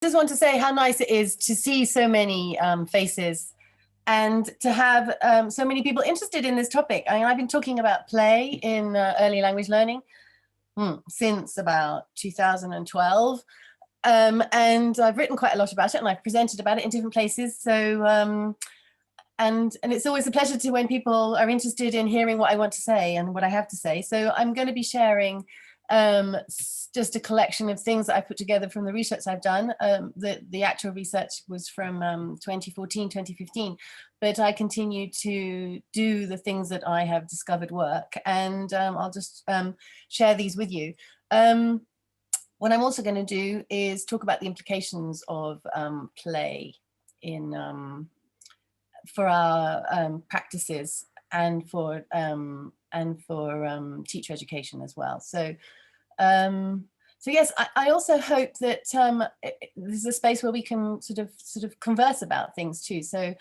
just want to say how nice it is to see so many faces and to have so many people interested in this topic. I mean, I've been talking about play in early language learning since about 2012. And I've written quite a lot about it, and I've presented about it in different places. So, and it's always a pleasure to when people are interested in hearing what I want to say and what I have to say. So I'm going to be sharing just a collection of things that I put together from the research I've done. The actual research was from 2014, 2015, but I continue to do the things that I have discovered work, and I'll just share these with you. What I'm also going to do is talk about the implications of play in for our practices and for teacher education as well. So yes, I also hope that this is a space where we can sort of converse about things too. So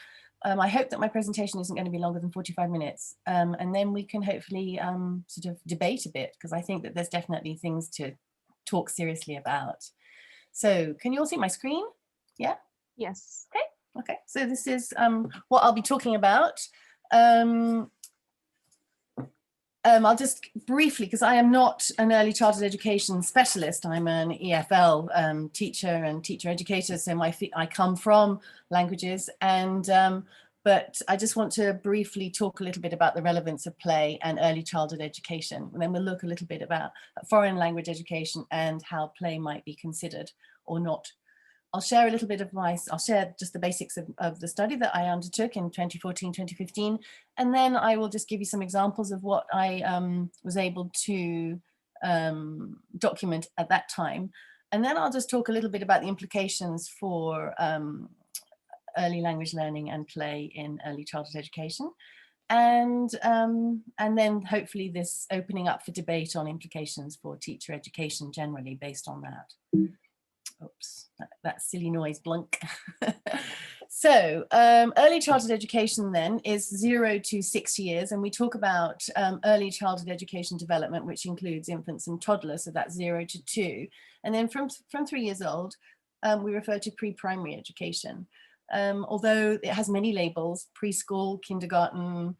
I hope that my presentation isn't going to be longer than 45 minutes, and then we can hopefully sort of debate a bit, because I think that there's definitely things to talk seriously about. So can you all see my screen? Yeah? Yes. Okay, so this is what I'll be talking about. I'll just briefly, because I am not an early childhood education specialist, I'm an EFL teacher and teacher educator, so I come from languages, and but I just want to briefly talk a little bit about the relevance of play and early childhood education, and then we'll look a little bit about foreign language education and how play might be considered or not. I'll share a little bit of I'll share just the basics of the study that I undertook in 2014, 2015, and then I will just give you some examples of what I was able to document at that time. And then I'll just talk a little bit about the implications for early language learning and play in early childhood education. And then hopefully this opening up for debate on implications for teacher education generally based on that. Oops, that silly noise, blunk. So early childhood education then is 0 to 6 years, and we talk about early childhood education development, which includes infants and toddlers, so that's 0 to 2. And then from 3 years old, we refer to pre-primary education. Although it has many labels, preschool, kindergarten,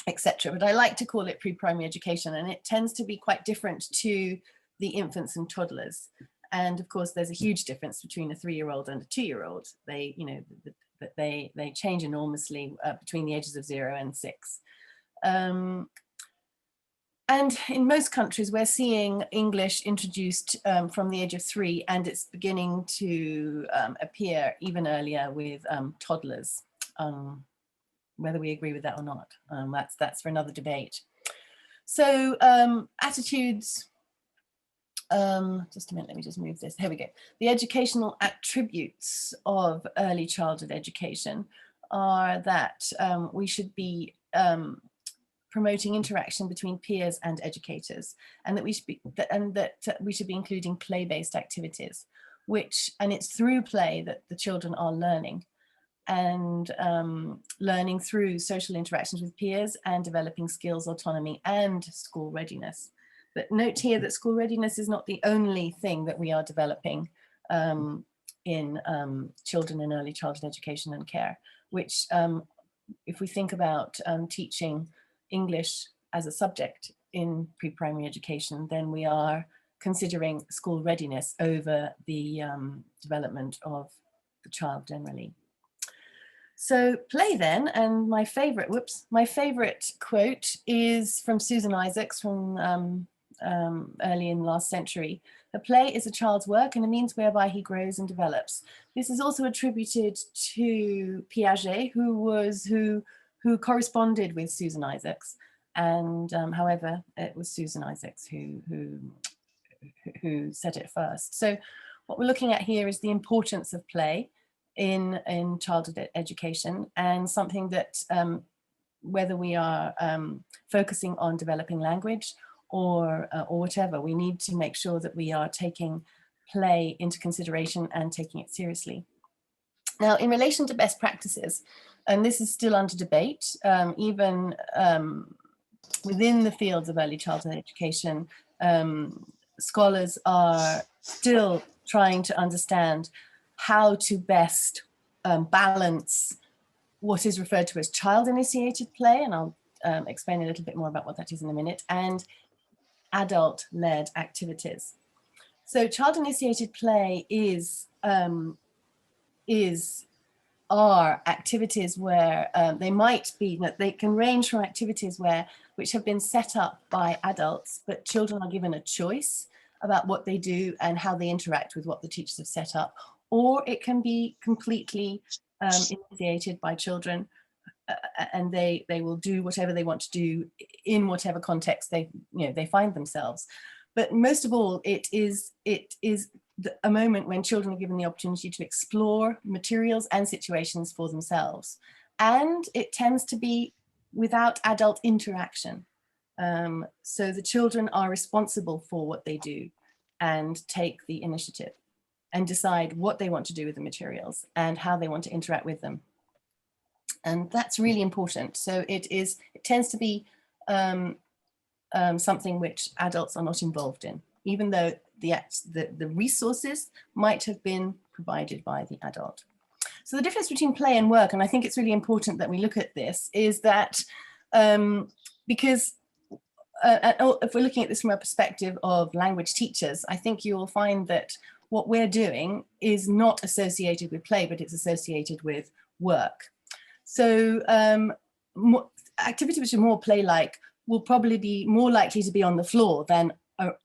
etc. But I like to call it pre-primary education, and it tends to be quite different to the infants and toddlers. And of course, there's a huge difference between a 3-year-old and a 2-year-old. They, you know, they change enormously between the ages of 0 and 6. And in most countries, we're seeing English introduced from the age of 3, and it's beginning to appear even earlier with toddlers. Whether we agree with that or not, that's for another debate. So attitudes. Just a minute, let me just move this. Here we go. The educational attributes of early childhood education are that we should be promoting interaction between peers and educators, and that we should be including play-based activities, and it's through play that the children are learning, and learning through social interactions with peers and developing skills, autonomy, and school readiness. But note here that school readiness is not the only thing that we are developing in children in early childhood education and care, which if we think about teaching English as a subject in pre-primary education, then we are considering school readiness over the development of the child generally. So play then, and my favorite quote is from Susan Isaacs from early in the last century. A play is a child's work and a means whereby he grows and develops. This is also attributed to Piaget, who corresponded with Susan Isaacs, and however, it was Susan Isaacs who said it first. So what we're looking at here is the importance of play in childhood education, and something that whether we are focusing on developing language or whatever, we need to make sure that we are taking play into consideration and taking it seriously. Now, in relation to best practices, and this is still under debate, even within the fields of early childhood education, scholars are still trying to understand how to best balance what is referred to as child-initiated play, and I'll explain a little bit more about what that is in a minute, and adult-led activities. So child-initiated play are activities where they might be, that they can range from activities which have been set up by adults, but children are given a choice about what they do and how they interact with what the teachers have set up, or it can be completely initiated by children, and they will do whatever they want to do in whatever context they find themselves. But most of all, it is a moment when children are given the opportunity to explore materials and situations for themselves. And it tends to be without adult interaction. So the children are responsible for what they do and take the initiative and decide what they want to do with the materials and how they want to interact with them. And that's really important. So it tends to be something which adults are not involved in, even though the resources might have been provided by the adult. So the difference between play and work, and I think it's really important that we look at this, is that because if we're looking at this from a perspective of language teachers, I think you will find that what we're doing is not associated with play, but it's associated with work. So activities which are more play-like will probably be more likely to be on the floor than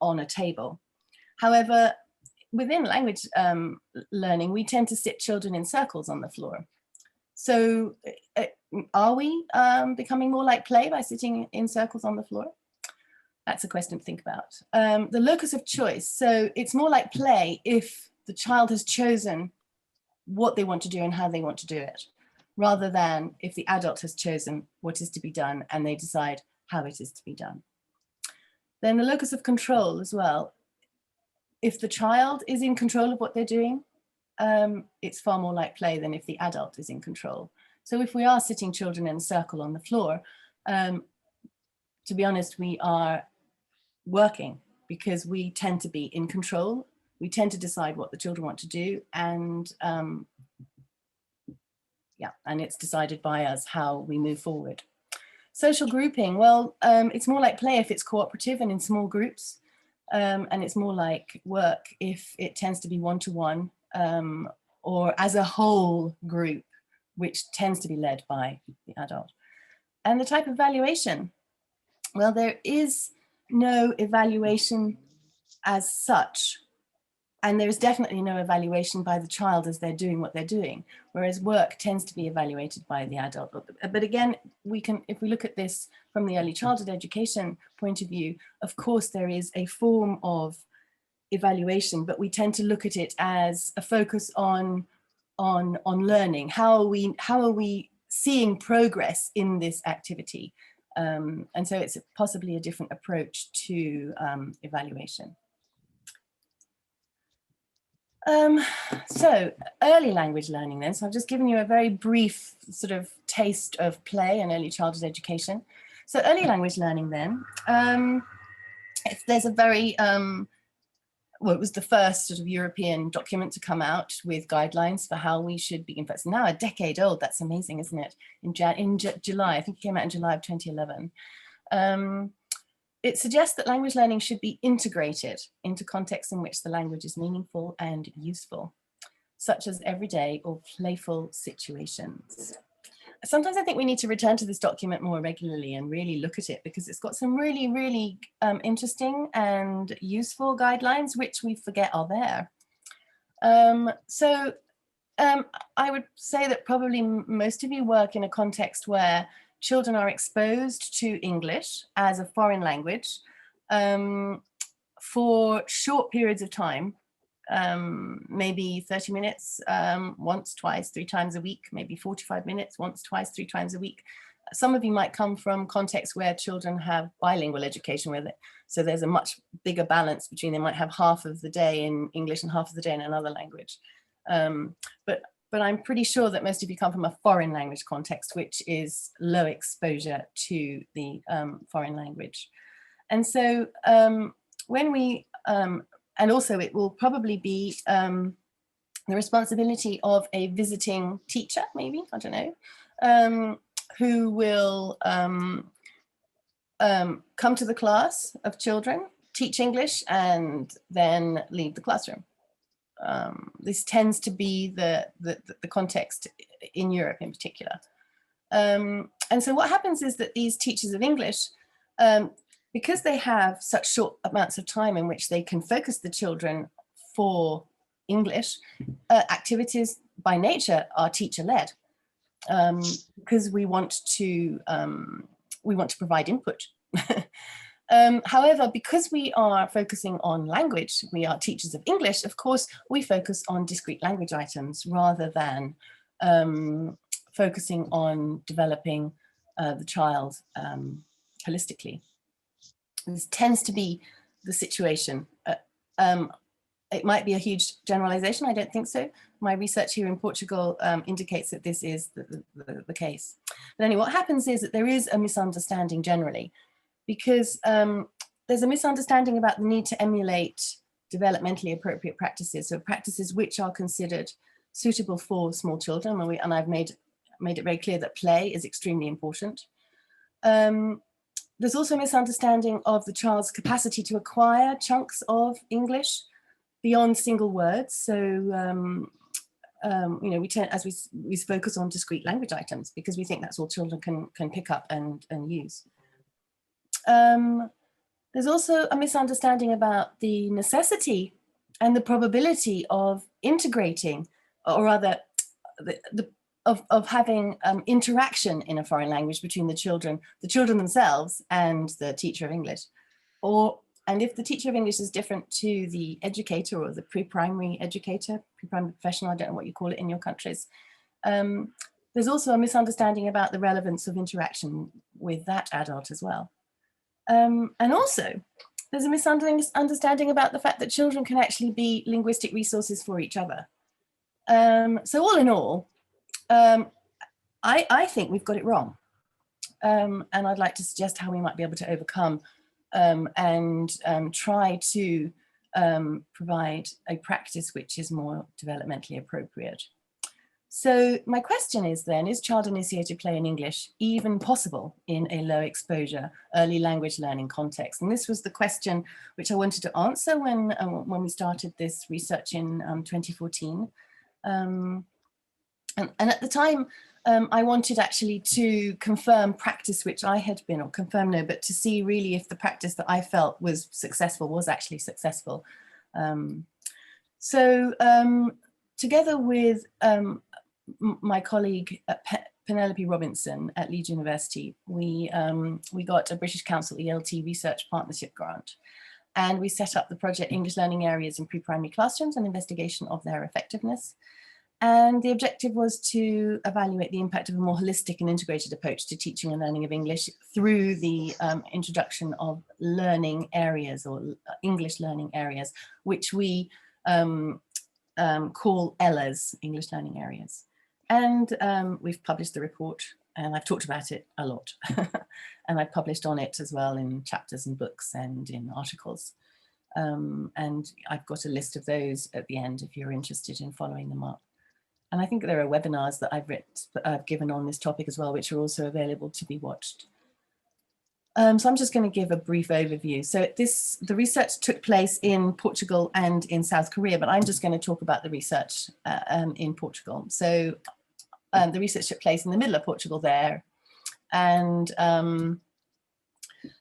on a table. However, within language learning, we tend to sit children in circles on the floor. So are we becoming more like play by sitting in circles on the floor? That's a question to think about. The locus of choice. So it's more like play if the child has chosen what they want to do and how they want to do it, rather than if the adult has chosen what is to be done and they decide how it is to be done. Then the locus of control as well. If the child is in control of what they're doing, it's far more like play than if the adult is in control. So if we are sitting children in a circle on the floor, to be honest, we are working because we tend to be in control. We tend to decide what the children want to do, and yeah, and it's decided by us how we move forward. Social grouping, well, it's more like play if it's cooperative and in small groups, and it's more like work if it tends to be one-to-one or as a whole group, which tends to be led by the adult. And the type of evaluation, well, there is no evaluation as such, and there is definitely no evaluation by the child as they're doing what they're doing, whereas work tends to be evaluated by the adult. But again, we can, if we look at this from the early childhood education point of view, of course there is a form of evaluation, but we tend to look at it as a focus on learning. How are we seeing progress in this activity? And so it's possibly a different approach to evaluation. So early language learning then, so I've just given you a very brief sort of taste of play and early childhood education. So early language learning then, there's a very, well, it was the first sort of European document to come out with guidelines for how we should begin. It's now a decade old, that's amazing, isn't it? In July, I think it came out in July of 2011. It suggests that language learning should be integrated into contexts in which the language is meaningful and useful, such as everyday or playful situations. Sometimes I think we need to return to this document more regularly and really look at it, because it's got some really, really interesting and useful guidelines which we forget are there. I would say that probably most of you work in a context where children are exposed to English as a foreign language for short periods of time, maybe 30 minutes, once, twice, 3 times a week, maybe 45 minutes, once, twice, 3 times a week. Some of you might come from contexts where children have bilingual education with it. So there's a much bigger balance between, they might have half of the day in English and half of the day in another language. But I'm pretty sure that most of you come from a foreign language context, which is low exposure to the foreign language. And so when we And also it will probably be the responsibility of a visiting teacher, maybe, I don't know, who will come to the class of children, teach English, and then leave the classroom. This tends to be the context in Europe in particular. And so what happens is that these teachers of English, because they have such short amounts of time in which they can focus the children for English, activities by nature are teacher-led, because we want to provide input. However, because we are focusing on language, we are teachers of English, of course, we focus on discrete language items rather than focusing on developing the child holistically. This tends to be the situation. It might be a huge generalization, I don't think so. My research here in Portugal indicates that this is the case. But anyway, what happens is that there is a misunderstanding generally, because there's a misunderstanding about the need to emulate developmentally appropriate practices, so practices which are considered suitable for small children, and I've made it very clear that play is extremely important. There's also a misunderstanding of the child's capacity to acquire chunks of English beyond single words. So, you know, we tend, as we focus on discrete language items because we think that's all children can pick up and use. There's also a misunderstanding about the necessity and the probability of integrating, or rather, of having interaction in a foreign language between the children themselves and the teacher of English, and if the teacher of English is different to the educator or the pre-primary educator, pre-primary professional, I don't know what you call it in your countries, there's also a misunderstanding about the relevance of interaction with that adult as well. And also, there's a misunderstanding about the fact that children can actually be linguistic resources for each other. So all in all, I think we've got it wrong. And I'd like to suggest how we might be able to overcome and try to provide a practice which is more developmentally appropriate. So my question is then, is child-initiated play in English even possible in a low exposure early language learning context? And this was the question which I wanted to answer when we started this research in 2014. And at the time, I wanted actually to confirm practice which I had been, or confirm no, but to see really if the practice that I felt was successful was actually successful. Together with my colleague Penelope Robinson at Leeds University, we got a British Council ELT research partnership grant, and we set up the project English Learning Areas in Pre-Primary Classrooms, an investigation of their effectiveness. And the objective was to evaluate the impact of a more holistic and integrated approach to teaching and learning of English through the introduction of learning areas, or English learning areas, which we call ELAs, English Learning Areas. And we've published the report, and I've talked about it a lot. And I've published on it as well in chapters and books and in articles. And I've got a list of those at the end if you're interested in following them up. And I think there are webinars that I've given on this topic as well, which are also available to be watched. So I'm just going to give a brief overview. So the research took place in Portugal and in South Korea, but I'm just going to talk about the research in Portugal. So the research took place in the middle of Portugal there. And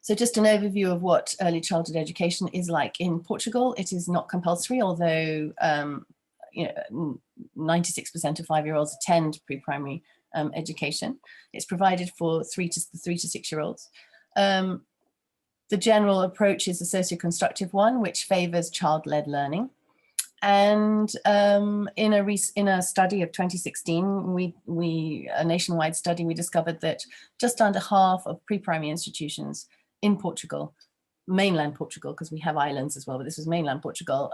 so just an overview of what early childhood education is like in Portugal. It is not compulsory, although 96% of 5-year-olds attend pre-primary education. It's provided for 3 to 6-year-olds. The general approach is a socio-constructive one, which favors child-led learning. And in a study of 2016, a nationwide study, we discovered that just under half of pre-primary institutions in Portugal, mainland Portugal, because we have islands as well, but this was mainland Portugal,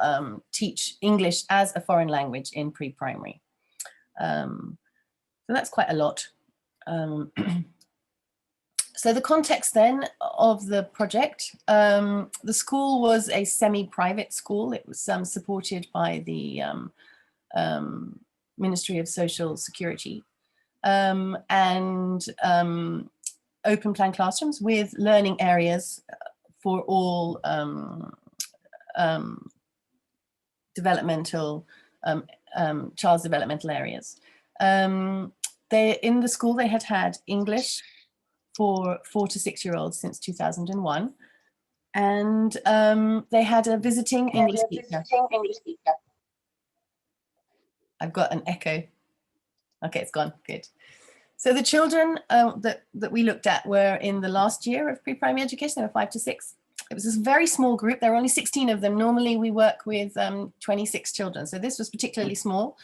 teach English as a foreign language in pre-primary. So that's quite a lot. So the context then of the project, the school was a semi-private school. It was supported by the Ministry of Social Security, and open plan classrooms with learning areas for all developmental, child's developmental areas. In the school, they had English for 4 to 6 year olds since 2001. And they had a visiting English teacher. I've got an echo. Okay, it's gone, good. So the children that we looked at were in the last year of pre-primary education. They were 5 to 6. It was this very small group. There were only 16 of them. Normally we work with 26 children. So this was particularly small,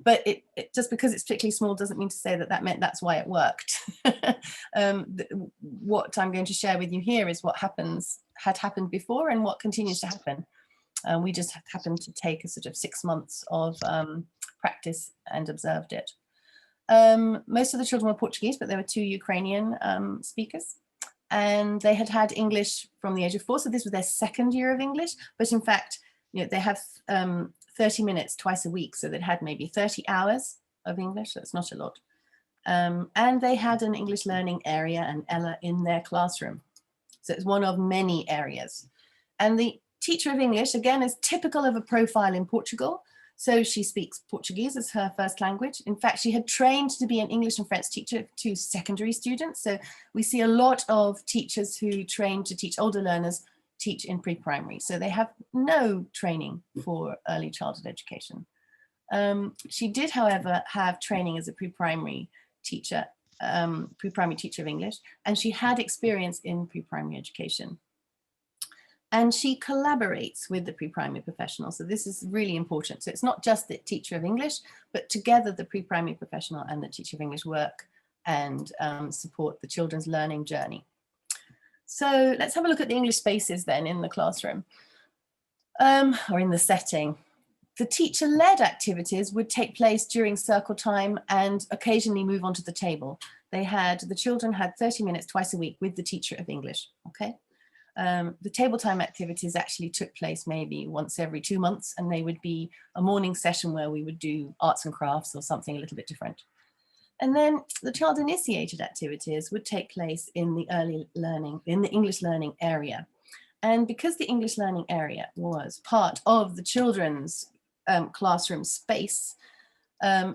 but it just because it's particularly small doesn't mean to say that meant that's why it worked. What I'm going to share with you here is what had happened before and what continues to happen. We just happened to take a sort of 6 months of practice and observed it. Most of the children were Portuguese, but there were 2 Ukrainian speakers. And they had English from the age of 4. So this was their 2nd year of English. But in fact, they have 30 minutes twice a week. So they'd had maybe 30 hours of English. That's not a lot. And they had an English learning area, an Ella, in their classroom. So it's one of many areas. And the teacher of English, again, is typical of a profile in Portugal. So she speaks Portuguese as her first language. In fact, she had trained to be an English and French teacher to secondary students. So we see a lot of teachers who train to teach older learners teach in pre-primary. So they have no training for early childhood education. She did, however, have training as a pre-primary teacher of English, and she had experience in pre-primary education. And she collaborates with the pre-primary professional. So this is really important. So it's not just the teacher of English, but together the pre-primary professional and the teacher of English work and support the children's learning journey. So let's have a look at the English spaces then in the classroom or in the setting. The teacher-led activities would take place during circle time and occasionally move on to the table. The children had 30 minutes twice a week with the teacher of English, okay? The table time activities actually took place maybe once every 2 months, and they would be a morning session where we would do arts and crafts or something a little bit different. And then the child initiated activities would take place in the early learning, in the English learning area. And because the English learning area was part of the children's classroom space,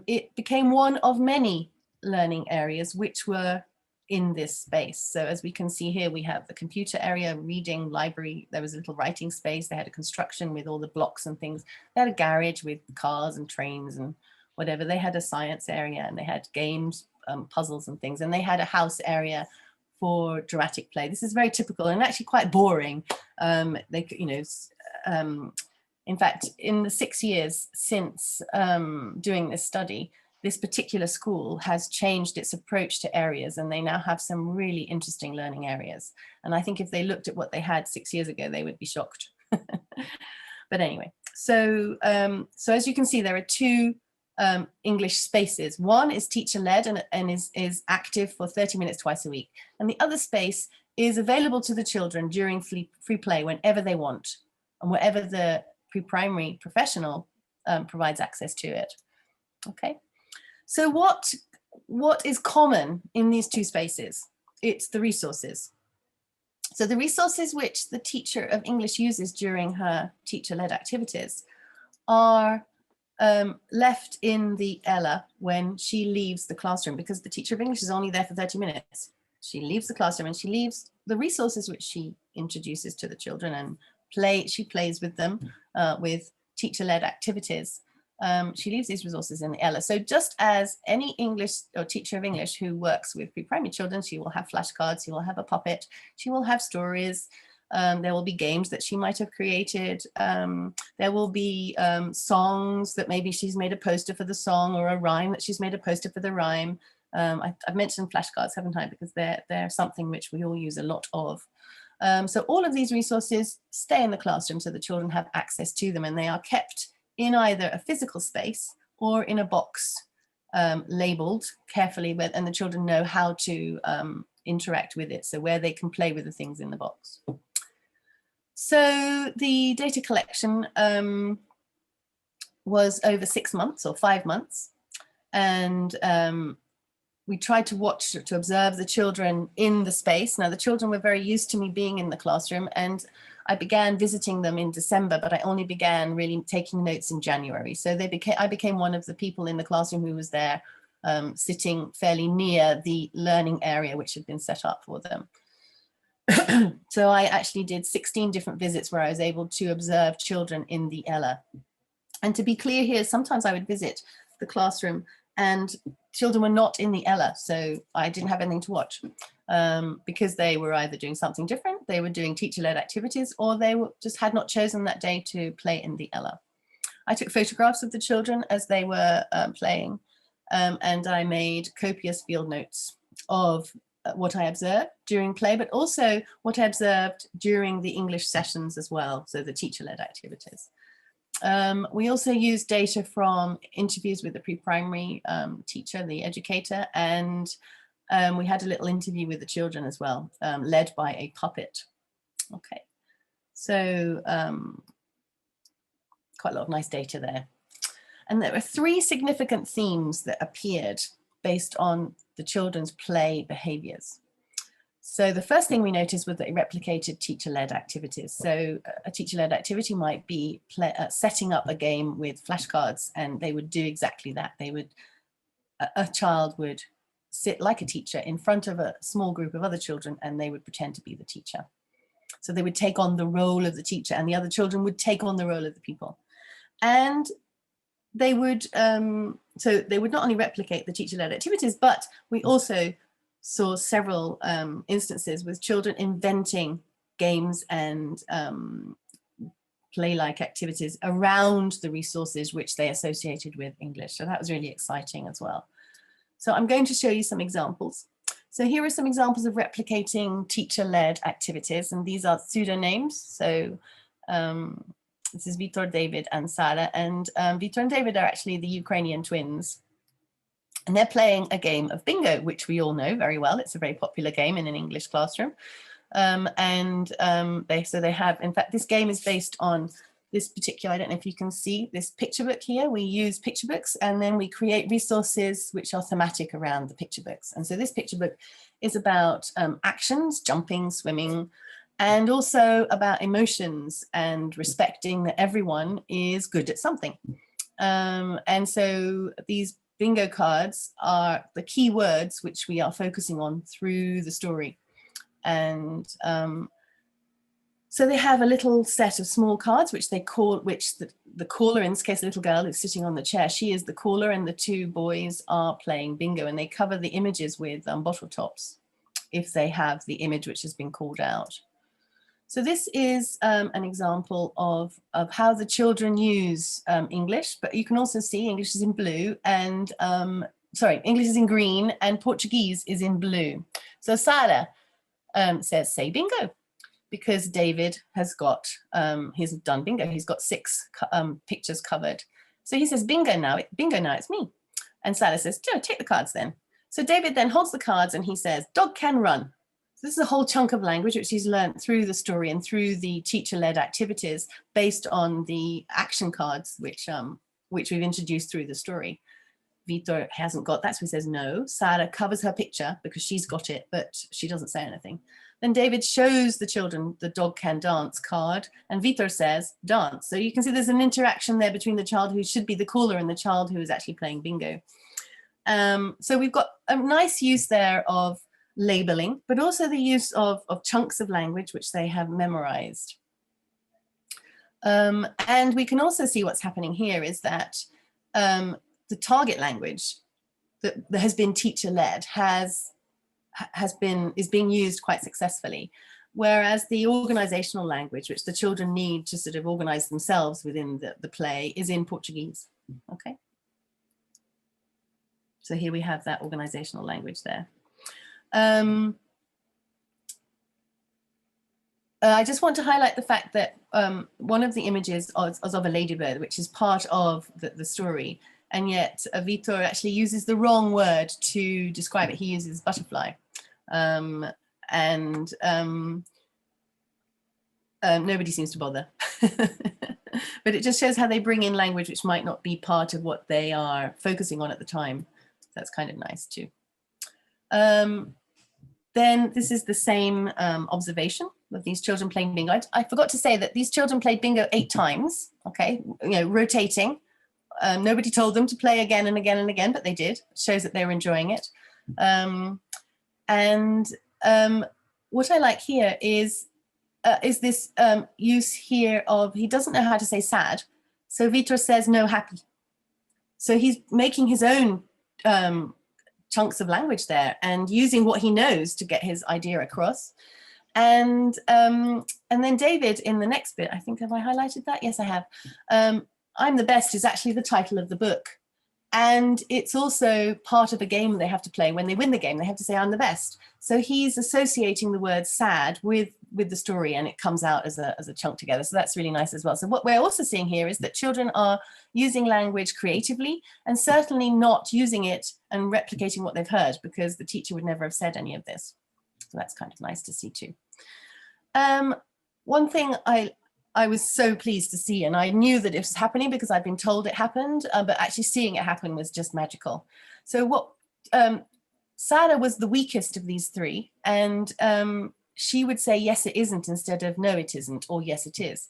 it became one of many learning areas which were in this space. So as we can see here, we have the computer area, reading, library, there was a little writing space, they had a construction with all the blocks and things, they had a garage with cars and trains and whatever, they had a science area, and they had games, puzzles and things, and they had a house area for dramatic play. This is very typical and actually quite boring. In fact, in the 6 years since doing this study, this particular school has changed its approach to areas, and they now have some really interesting learning areas. And I think if they looked at what they had 6 years ago, they would be shocked. But anyway, so as you can see, there are 2 English spaces. One is teacher-led and is active for 30 minutes twice a week. And the other space is available to the children during free play whenever they want, and wherever the pre-primary professional provides access to it. Okay. So what is common in these 2 spaces? It's the resources. So the resources which the teacher of English uses during her teacher-led activities are left in the Ella when she leaves the classroom, because the teacher of English is only there for 30 minutes. She leaves the classroom and she leaves the resources which she introduces to the children, and she plays with them with teacher-led activities. She leaves these resources in the Ella. So just as any English or teacher of English who works with pre-primary children, she will have flashcards, she will have a puppet, she will have stories, there will be games that she might have created, there will be songs that maybe she's made a poster for the song, or a rhyme that she's made a poster for the rhyme. I've mentioned flashcards, haven't I? Because they're something which we all use a lot of. So all of these resources stay in the classroom so the children have access to them, and they are kept in either a physical space or in a box labeled carefully, and the children know how to interact with it, so where they can play with the things in the box. So the data collection was over 6 months or 5 months, and we tried to observe the children in the space. Now the children were very used to me being in the classroom, and I began visiting them in December, but I only began really taking notes in January. So I became one of the people in the classroom who was there, sitting fairly near the learning area which had been set up for them. So I actually did 16 different visits where I was able to observe children in the Ella. And to be clear here, sometimes I would visit the classroom and children were not in the Ella, so I didn't have anything to watch, because they were either doing something different, they were doing teacher-led activities, or they just had not chosen that day to play in the Ella. I took photographs of the children as they were playing, and I made copious field notes of what I observed during play, but also what I observed during the English sessions as well, so the teacher-led activities. We also used data from interviews with the pre-primary teacher, the educator, and we had a little interview with the children as well, led by a puppet. Okay, so quite a lot of nice data there. And there were 3 significant themes that appeared based on the children's play behaviors. So the first thing we noticed was that it replicated teacher-led activities. So a teacher-led activity might be setting up a game with flashcards, and they would do exactly that. They would, a child would sit like a teacher in front of a small group of other children, and they would pretend to be the teacher. So they would take on the role of the teacher, and the other children would take on the role of the people. And they would, so they would not only replicate the teacher-led activities, but we also saw several instances with children inventing games and play-like activities around the resources which they associated with English. So that was really exciting as well. So I'm going to show you some examples. So here are some examples of replicating teacher-led activities, and these are pseudonames. So this is Vitor, David, and Sara, and Vitor and David are actually the Ukrainian twins. And they're playing a game of bingo, which we all know very well. It's a very popular game in an English classroom. So they have, in fact, this game is based on this particular, I don't know if you can see this picture book here. We use picture books and then we create resources which are thematic around the picture books. And so this picture book is about actions, jumping, swimming, and also about emotions and respecting that everyone is good at something. And so these bingo cards are the key words which we are focusing on through the story. And so they have a little set of small cards which they call, which the caller, in this case, the little girl is sitting on the chair. She is the caller and the 2 boys are playing bingo, and they cover the images with bottle tops if they have the image which has been called out. So this is an example of how the children use English, but you can also see English is in blue and, English is in green and Portuguese is in blue. So Sara says, say bingo, because David has got, he's done bingo. He's got 6 pictures covered. So he says, bingo now, it's me. And Sara says, take the cards then. So David then holds the cards and he says, dog can run. This is a whole chunk of language which he's learned through the story and through the teacher-led activities based on the action cards which we've introduced through the story. Vitor hasn't got that, so he says no. Sara covers her picture because she's got it, but she doesn't say anything. Then David shows the children the dog can dance card, and Vitor says dance. So you can see there's an interaction there between the child who should be the caller and the child who is actually playing bingo. So we've got a nice use there of labeling, but also the use of chunks of language which they have memorized. And we can also see what's happening here is that the target language that has been teacher-led is being used quite successfully, whereas the organizational language which the children need to sort of organize themselves within the play is in Portuguese. Okay, so here we have that organizational language there. I just want to highlight the fact that one of the images is of a ladybird, which is part of the story, and yet Vitor actually uses the wrong word to describe it. He uses butterfly. and nobody seems to bother. But it just shows how they bring in language which might not be part of what they are focusing on at the time. So that's kind of nice too. Then this is the same observation of these children playing bingo. I forgot to say that these children played bingo 8 times, okay, rotating. Nobody told them to play again and again and again, but they did. It shows that they were enjoying it. What I like here is this use here of, he doesn't know how to say sad. So Vitor says no happy. So he's making his own chunks of language there and using what he knows to get his idea across. And then David in the next bit, I think, have I highlighted that? Yes, I have. I'm the Best is actually the title of the book. And it's also part of a game they have to play. When they win the game, they have to say, I'm the best. So he's associating the word sad with the story, and it comes out as a chunk together. So that's really nice as well. So what we're also seeing here is that children are using language creatively and certainly not using it and replicating what they've heard, because the teacher would never have said any of this. So that's kind of nice to see too. One thing I was so pleased to see, and I knew that it was happening because I'd been told it happened, but actually seeing it happen was just magical. So what Sarah was the weakest of these 3, and she would say, yes, it isn't, instead of no, it isn't, or yes, it is.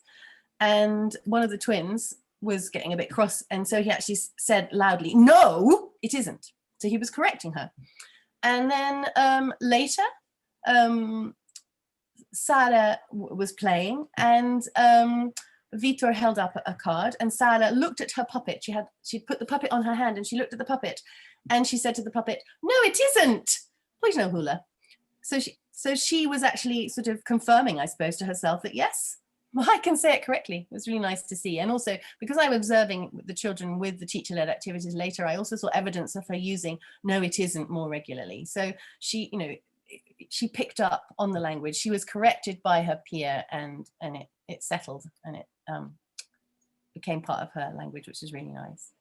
And one of the twins was getting a bit cross, and so he actually said loudly, no, it isn't. So he was correcting her. And then later, Sarah was playing, and Vitor held up a card, and Sarah looked at her puppet. She'd put the puppet on her hand, and she looked at the puppet, and she said to the puppet, no, it isn't. Pois não, hula. So she was actually sort of confirming, I suppose, to herself that yes, I can say it correctly. It was really nice to see. And also, because I was observing the children with the teacher-led activities later, I also saw evidence of her using no, it isn't more regularly. So she, she picked up on the language. She was corrected by her peer, and it settled, and it became part of her language, which is really nice.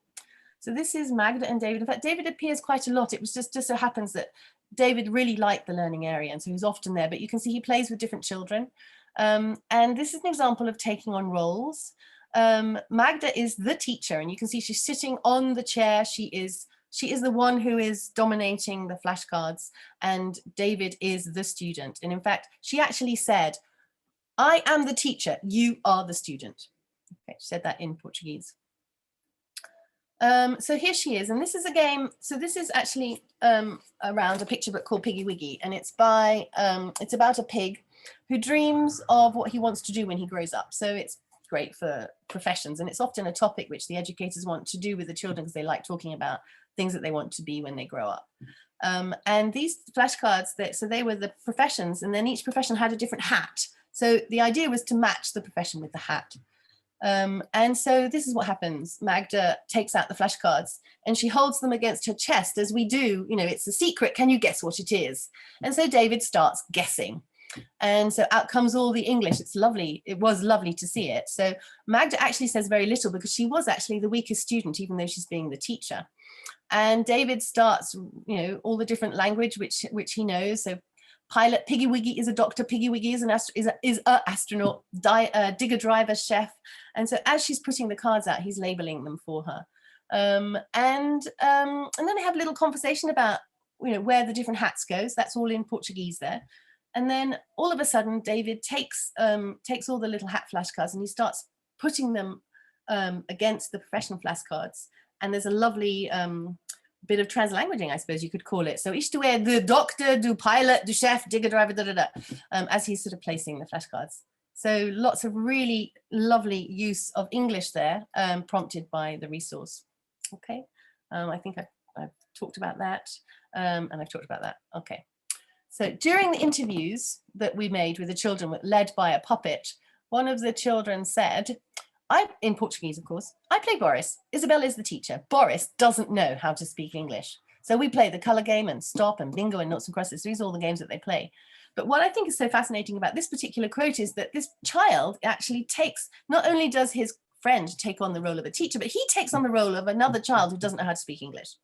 So this is Magda and David. In fact, David appears quite a lot. It was just so happens that David really liked the learning area, and so he's often there, but you can see he plays with different children. And this is an example of taking on roles. Magda is the teacher, and you can see she's sitting on the chair. She is the one who is dominating the flashcards, and David is the student. And in fact, she actually said, I am the teacher, you are the student. Okay, she said that in Portuguese. So here she is, and this is a game. So this is actually around a picture book called Piggy Wiggy, and it's about a pig who dreams of what he wants to do when he grows up. So it's great for professions, and it's often a topic which the educators want to do with the children because they like talking about things that they want to be when they grow up. And these flashcards, so they were the professions, and then each profession had a different hat. So the idea was to match the profession with the hat. And so this is what happens. Magda takes out the flashcards and she holds them against her chest, as we do, it's a secret, can you guess what it is? And so David starts guessing. And so out comes all the English. It's lovely. It was lovely to see it. So Magda actually says very little because she was actually the weakest student, even though she's being the teacher. And David starts, all the different language which he knows. So pilot, Piggy Wiggy is a doctor, Piggy Wiggy is an astronaut, digger driver, chef. And so as she's putting the cards out, he's labeling them for her. And then they have a little conversation about, where the different hats goes. That's all in Portuguese there. And then all of a sudden, David takes all the little hat flashcards and he starts putting them against the professional flashcards. And there's a lovely bit of translanguaging, I suppose you could call it. So isto é the doctor, do pilot, do chef, digger driver, as he's sort of placing the flashcards. So lots of really lovely use of English there, prompted by the resource. Okay, I think I've talked about that, and I've talked about that. Okay. So during the interviews that we made with the children, led by a puppet, one of the children said, in Portuguese, of course, I play Boris. Isabel is the teacher. Boris doesn't know how to speak English. So we play the color game and stop and bingo and noughts and crosses. These are all the games that they play. But what I think is so fascinating about this particular quote is that this child actually not only does his friend take on the role of a teacher, but he takes on the role of another child who doesn't know how to speak English.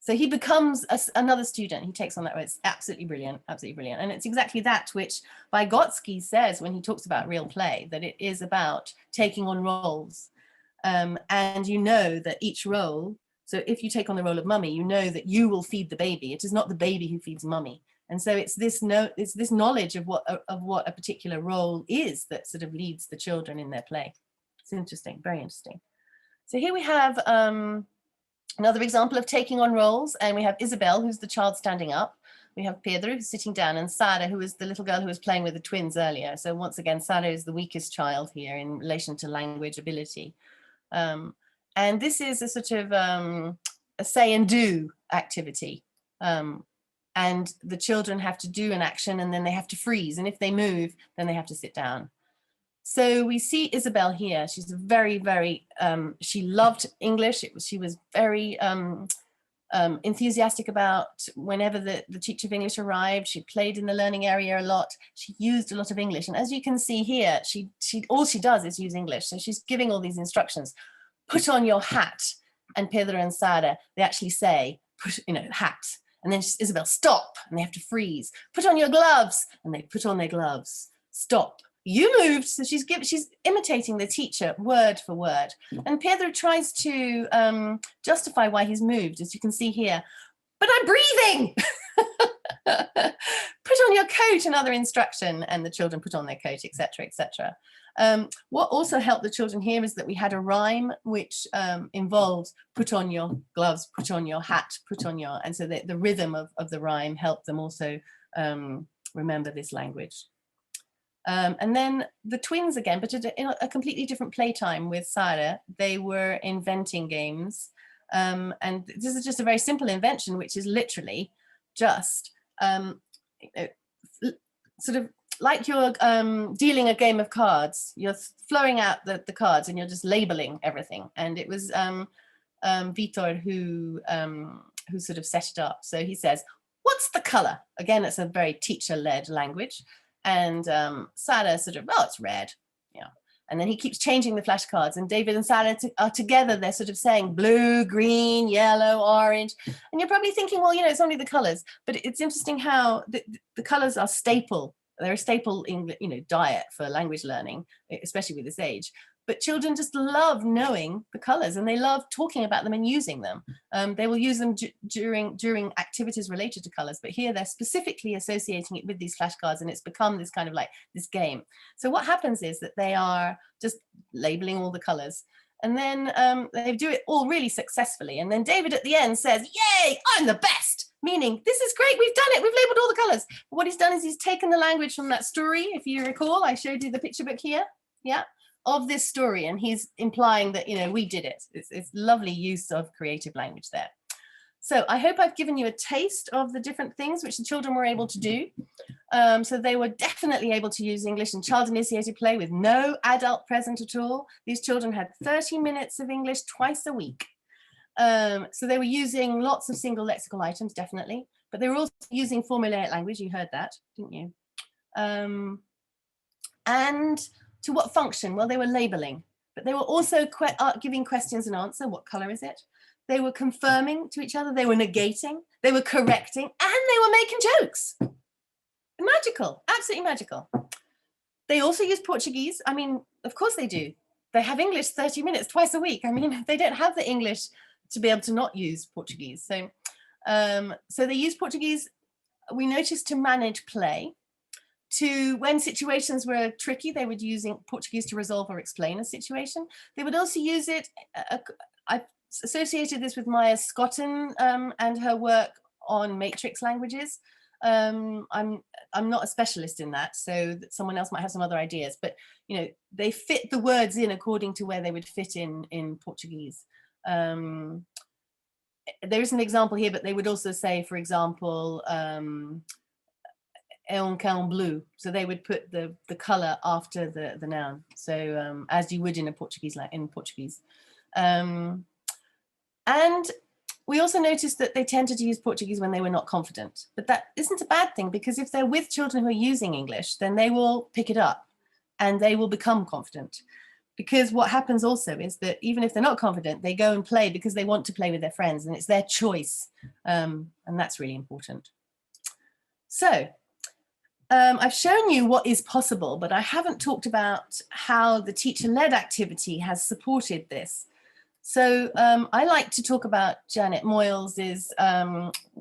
So he becomes another student. He takes on that role. It's absolutely brilliant, absolutely brilliant. And it's exactly that which Vygotsky says when he talks about real play, that it is about taking on roles. And you know that each role, so if you take on the role of mummy, you know that you will feed the baby. It is not the baby who feeds mummy. And so it's this knowledge of what a particular role is that sort of leads the children in their play. It's interesting, very interesting. So here we have another example of taking on roles, and we have Isabel, who's the child standing up. We have Pedro, who's sitting down, and Sara, who is the little girl who was playing with the twins earlier. So once again, Sara is the weakest child here in relation to language ability. And this is a sort of a say and do activity. And the children have to do an action, and then they have to freeze. And if they move, then they have to sit down. So we see Isabel here. She's very, very, she loved English. She was very enthusiastic about whenever the teacher of English arrived. She played in the learning area a lot. She used a lot of English. And as you can see here, all she does is use English. So she's giving all these instructions. Put on your hat. And Pedro and Sara, they actually say, put, hat. And then Isabel, stop. And they have to freeze. Put on your gloves. And they put on their gloves. Stop. You moved. So she's imitating the teacher word for word. And Pedro tries to justify why he's moved, as you can see here. But I'm breathing. Put on your coat, another instruction, and the children put on their coat, etc., etc. What also helped the children here is that we had a rhyme which involved put on your gloves, put on your hat, put on your, and so the rhythm of the rhyme helped them also remember this language. And then the twins again, but in a completely different playtime with Sara, they were inventing games. And this is just a very simple invention, which is literally just sort of like you're dealing a game of cards. You're flowing out the cards and you're just labeling everything. And it was Vitor who sort of set it up. So he says, what's the color? Again, it's a very teacher-led language. And Sara sort of, oh, it's red. Yeah. And then he keeps changing the flashcards, and David and Sara are together. They're sort of saying blue, green, yellow, orange. And you're probably thinking, well, it's only the colors. But it's interesting how the colors are staple. They're a staple in, diet for language learning, especially with this age. But children just love knowing the colors, and they love talking about them and using them. They will use them during activities related to colors, but here they're specifically associating it with these flashcards, and it's become this kind of like this game. So what happens is that they are just labeling all the colors, and then they do it all really successfully. And then David at the end says, yay, I'm the best, meaning this is great, we've done it, we've labeled all the colors. But what he's done is he's taken the language from that story. If you recall, I showed you the picture book here. Yeah. Of this story, and he's implying that we did it. It's lovely use of creative language there. So I hope I've given you a taste of the different things which the children were able to do. So they were definitely able to use English and child initiated play with no adult present at all. These children had 30 minutes of English twice a week. So they were using lots of single lexical items, definitely, but they were also using formulaic language. You heard that, didn't you? And to what function? Well, they were labeling, but they were also giving questions and answer. What color is it? They were confirming to each other. They were negating. They were correcting, and they were making jokes. Magical, absolutely magical. They also use Portuguese. I mean, of course they do. They have English 30 minutes twice a week. I mean, they don't have the English to be able to not use Portuguese. So, so they use Portuguese, we noticed, to manage play. To when situations were tricky, they would use Portuguese to resolve or explain a situation. They would also use it, I've associated this with Maya Scotton and her work on matrix languages. I'm not a specialist in that, so that someone else might have some other ideas, but they fit the words in according to where they would fit in Portuguese. There is an example here, but they would also say, for example, é cão blue. So they would put the color after the noun. So as you would in Portuguese. And we also noticed that they tended to use Portuguese when they were not confident. But that isn't a bad thing, because if they're with children who are using English, then they will pick it up and they will become confident. Because what happens also is that even if they're not confident, they go and play because they want to play with their friends, and it's their choice. And that's really important. So I've shown you what is possible, but I haven't talked about how the teacher-led activity has supported this. So I like to talk about Janet Moyles'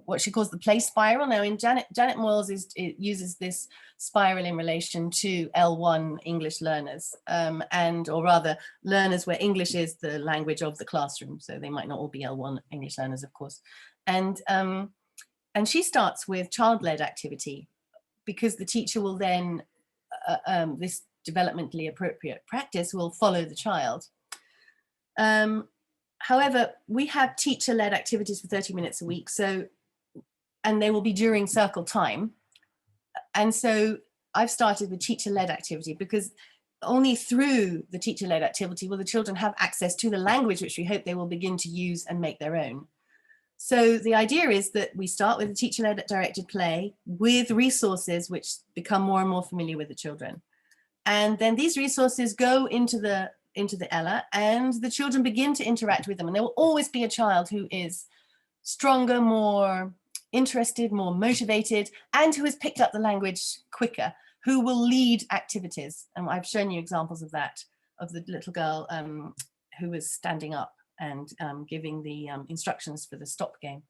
what she calls the play spiral. Now, in Janet Moyles uses this spiral in relation to L1 English learners, or rather learners where English is the language of the classroom. So they might not all be L1 English learners, of course. And she starts with child-led activity, because the teacher will then, this developmentally appropriate practice will follow the child. However, we have teacher-led activities for 30 minutes a week, and they will be during circle time. And so I've started with teacher-led activity, because only through the teacher-led activity will the children have access to the language which we hope they will begin to use and make their own. So the idea is that we start with a teacher-led directed play with resources which become more and more familiar with the children. And then these resources go into the Ella, and the children begin to interact with them. And there will always be a child who is stronger, more interested, more motivated, and who has picked up the language quicker, who will lead activities. And I've shown you examples of that, of the little girl who was standing up and giving the instructions for the stop game.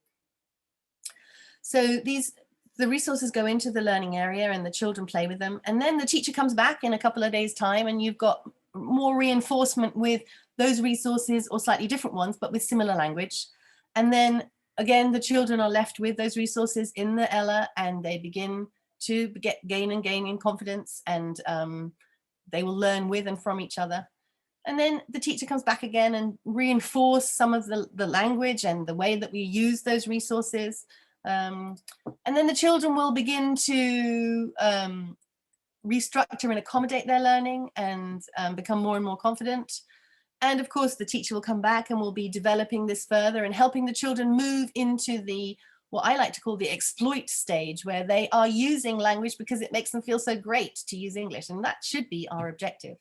So the resources go into the learning area and the children play with them. And then the teacher comes back in a couple of days' time, and you've got more reinforcement with those resources, or slightly different ones, but with similar language. And then again, the children are left with those resources in the Ella, and they begin to gain in confidence, and they will learn with and from each other. And then the teacher comes back again and reinforce some of the language and the way that we use those resources. And then the children will begin to restructure and accommodate their learning, and become more and more confident. And of course, the teacher will come back and will be developing this further and helping the children move into what I like to call the exploit stage, where they are using language because it makes them feel so great to use English. And that should be our objective.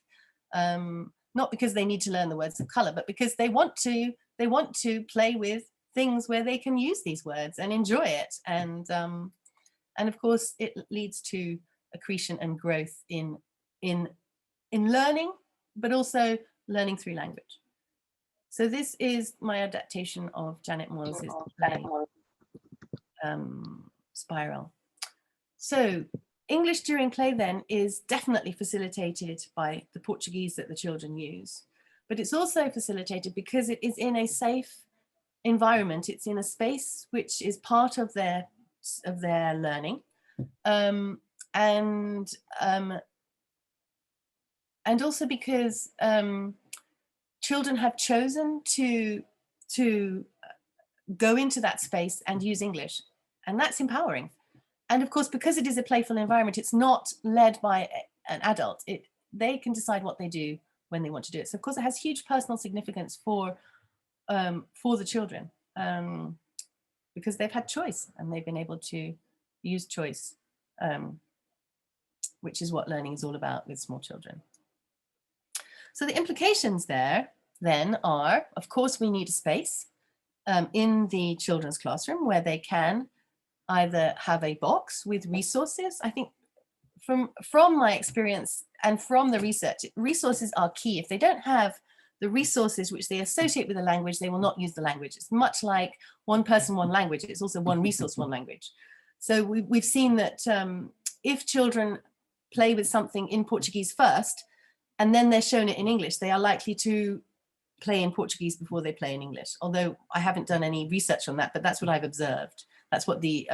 Not because they need to learn the words of color, but because they want to play with things where they can use these words and enjoy it. And of course, it leads to accretion and growth in learning, but also learning through language. So this is my adaptation of Janet Moyles' play spiral. So English during play then is definitely facilitated by the Portuguese that the children use, but it's also facilitated because it is in a safe environment. It's in a space which is part of their learning, and also because children have chosen to go into that space and use English, and that's empowering. And of course, because it is a playful environment, it's not led by an adult. They can decide what they do when they want to do it. So of course, it has huge personal significance for the children, because they've had choice and they've been able to use choice, which is what learning is all about with small children. So the implications there then are, of course, we need a space in the children's classroom where they can either have a box with resources. I think from my experience and from the research, resources are key. If they don't have the resources which they associate with the language, they will not use the language. It's much like one person, one language. It's also one resource, one language. So we've seen that if children play with something in Portuguese first, and then they're shown it in English, they are likely to play in Portuguese before they play in English. Although I haven't done any research on that, but that's what I've observed. That's what the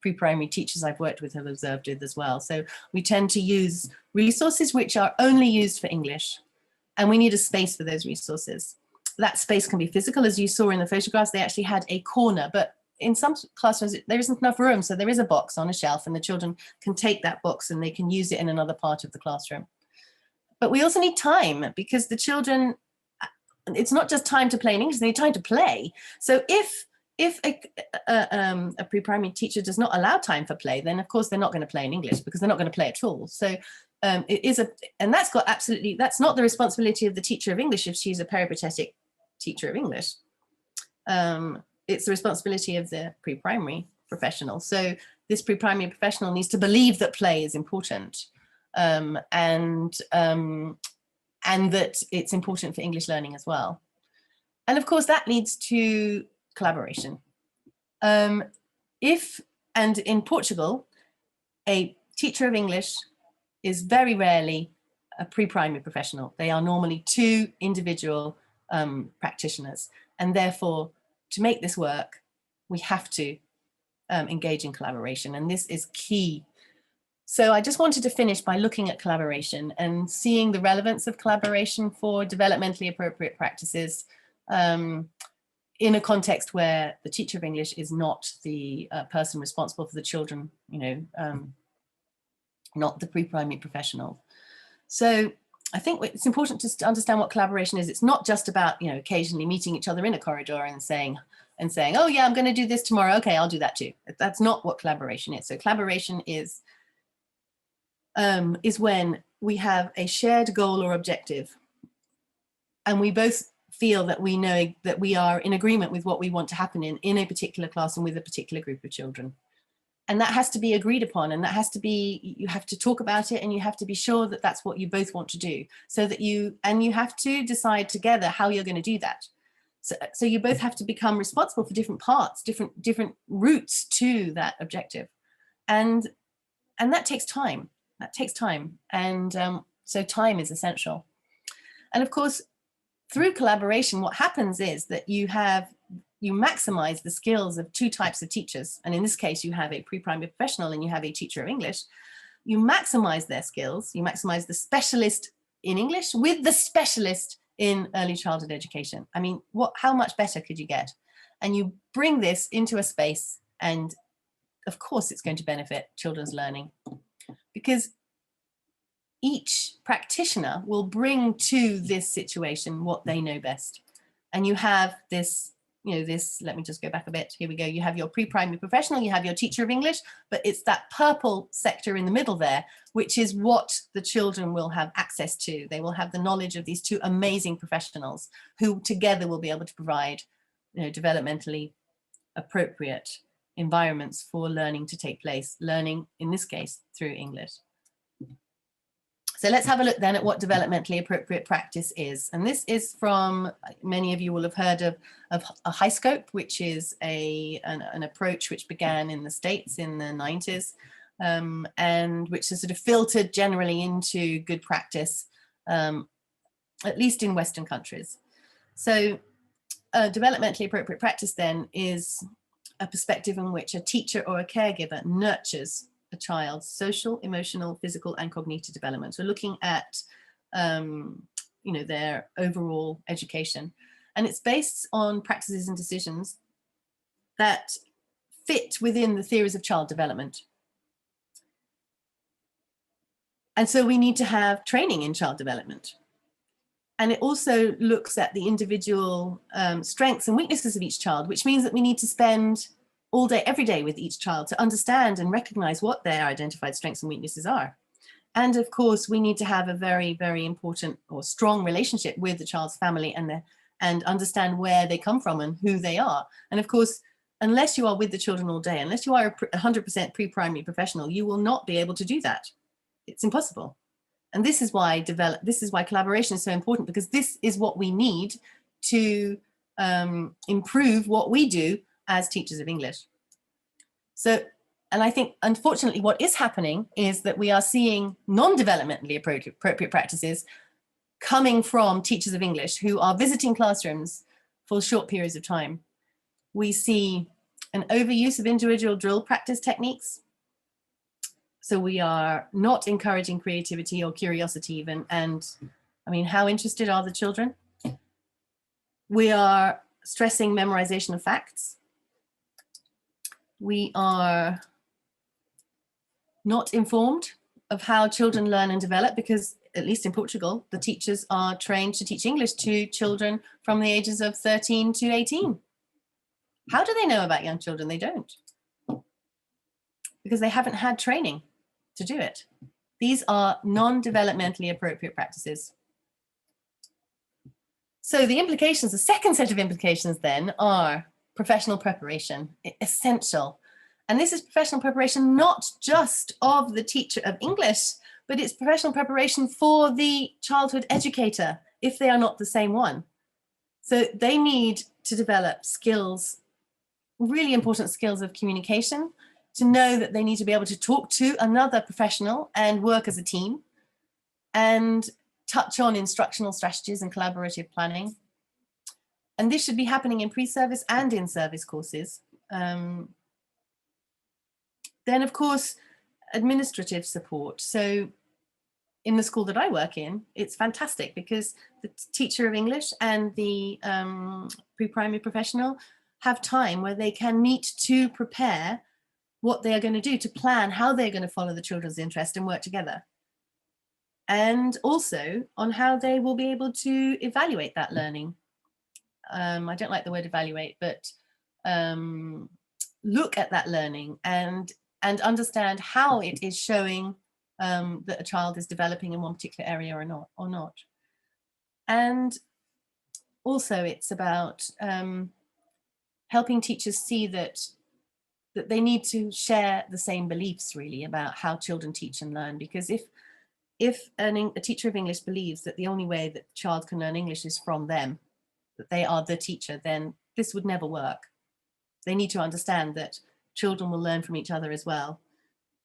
pre-primary teachers I've worked with have observed with as well. So we tend to use resources which are only used for English, and we need a space for those resources. That space can be physical, as you saw in the photographs. They actually had a corner, but in some classrooms there isn't enough room, so there is a box on a shelf, and the children can take that box and they can use it in another part of the classroom. But we also need time, because the children, it's not just time to play in English, they need time to play. So if a pre-primary teacher does not allow time for play, then of course they're not going to play in English, because they're not going to play at all. So it is and that's not the responsibility of the teacher of English if she's a peripatetic teacher of English. It's the responsibility of the pre-primary professional. So this pre-primary professional needs to believe that play is important, and that it's important for English learning as well. And of course, that leads to collaboration. And in Portugal, a teacher of English is very rarely a pre-primary professional. They are normally two individual practitioners. And therefore, to make this work, we have to engage in collaboration. And this is key. So I just wanted to finish by looking at collaboration and seeing the relevance of collaboration for developmentally appropriate practices in a context where the teacher of English is not the person responsible for the children, not the pre-primary professional. So I think it's important to understand what collaboration is. It's not just about, occasionally meeting each other in a corridor and saying, oh yeah, I'm going to do this tomorrow. Okay, I'll do that too. That's not what collaboration is. So collaboration is when we have a shared goal or objective, and we both feel that we know that we are in agreement with what we want to happen in a particular class and with a particular group of children. And that has to be agreed upon, and that has to be, you have to talk about it, and you have to be sure that that's what you both want to do, so that you have to decide together how you're going to do that. So you both have to become responsible for different parts, different routes to that objective. And that takes time. And so time is essential. And of course, through collaboration, what happens is that you maximize the skills of two types of teachers. And in this case, you have a pre-primary professional and you have a teacher of English. You maximize their skills. You maximize the specialist in English with the specialist in early childhood education. I mean, how much better could you get? And you bring this into a space, and of course, it's going to benefit children's learning, because each practitioner will bring to this situation what they know best. And you have this, let me just go back a bit. Here we go. You have your pre-primary professional, you have your teacher of English, but it's that purple sector in the middle there, which is what the children will have access to. They will have the knowledge of these two amazing professionals who together will be able to provide, developmentally appropriate environments for learning to take place, learning in this case through English. So let's have a look then at what developmentally appropriate practice is. And this is from, many of you will have heard of a high scope, which is an approach which began in the States in the 90s, and which has sort of filtered generally into good practice, at least in Western countries. So developmentally appropriate practice then is a perspective in which a teacher or a caregiver nurtures a child's social, emotional, physical, and cognitive development. So looking at, their overall education. And it's based on practices and decisions that fit within the theories of child development. And so we need to have training in child development. And it also looks at the individual strengths and weaknesses of each child, which means that we need to spend all day, every day with each child to understand and recognize what their identified strengths and weaknesses are. And of course, we need to have a very, very important or strong relationship with the child's family and understand where they come from and who they are. And of course, unless you are with the children all day, unless you are a 100% pre-primary professional, you will not be able to do that. It's impossible. And this is why collaboration is so important, because this is what we need to improve what we do as teachers of English. So, and I think, unfortunately, what is happening is that we are seeing non-developmentally appropriate practices coming from teachers of English who are visiting classrooms for short periods of time. We see an overuse of individual drill practice techniques. So we are not encouraging creativity or curiosity even. And I mean, how interested are the children? We are stressing memorization of facts. We are not informed of how children learn and develop, because at least in Portugal, the teachers are trained to teach English to children from the ages of 13 to 18. How do they know about young children? They don't, because they haven't had training to do it. These are non-developmentally appropriate practices. So the implications, the second set of implications then are professional preparation, essential. And this is professional preparation not just of the teacher of English, but it's professional preparation for the childhood educator, if they are not the same one. So they need to develop skills, really important skills of communication, to know that they need to be able to talk to another professional and work as a team, and touch on instructional strategies and collaborative planning. And this should be happening in pre-service and in service courses. Then, of course, administrative support. So in the school that I work in, it's fantastic because the teacher of English and the pre-primary professional have time where they can meet to prepare what they are going to do, to plan how they're going to follow the children's interest and work together. And also on how they will be able to evaluate that learning. I don't like the word evaluate, but look at that learning and understand how it is showing that a child is developing in one particular area or not. And also it's about helping teachers see that they need to share the same beliefs really about how children teach and learn, because if a teacher of English believes that the only way that the child can learn English is from them, that they are the teacher, then this would never work. They need to understand that children will learn from each other as well.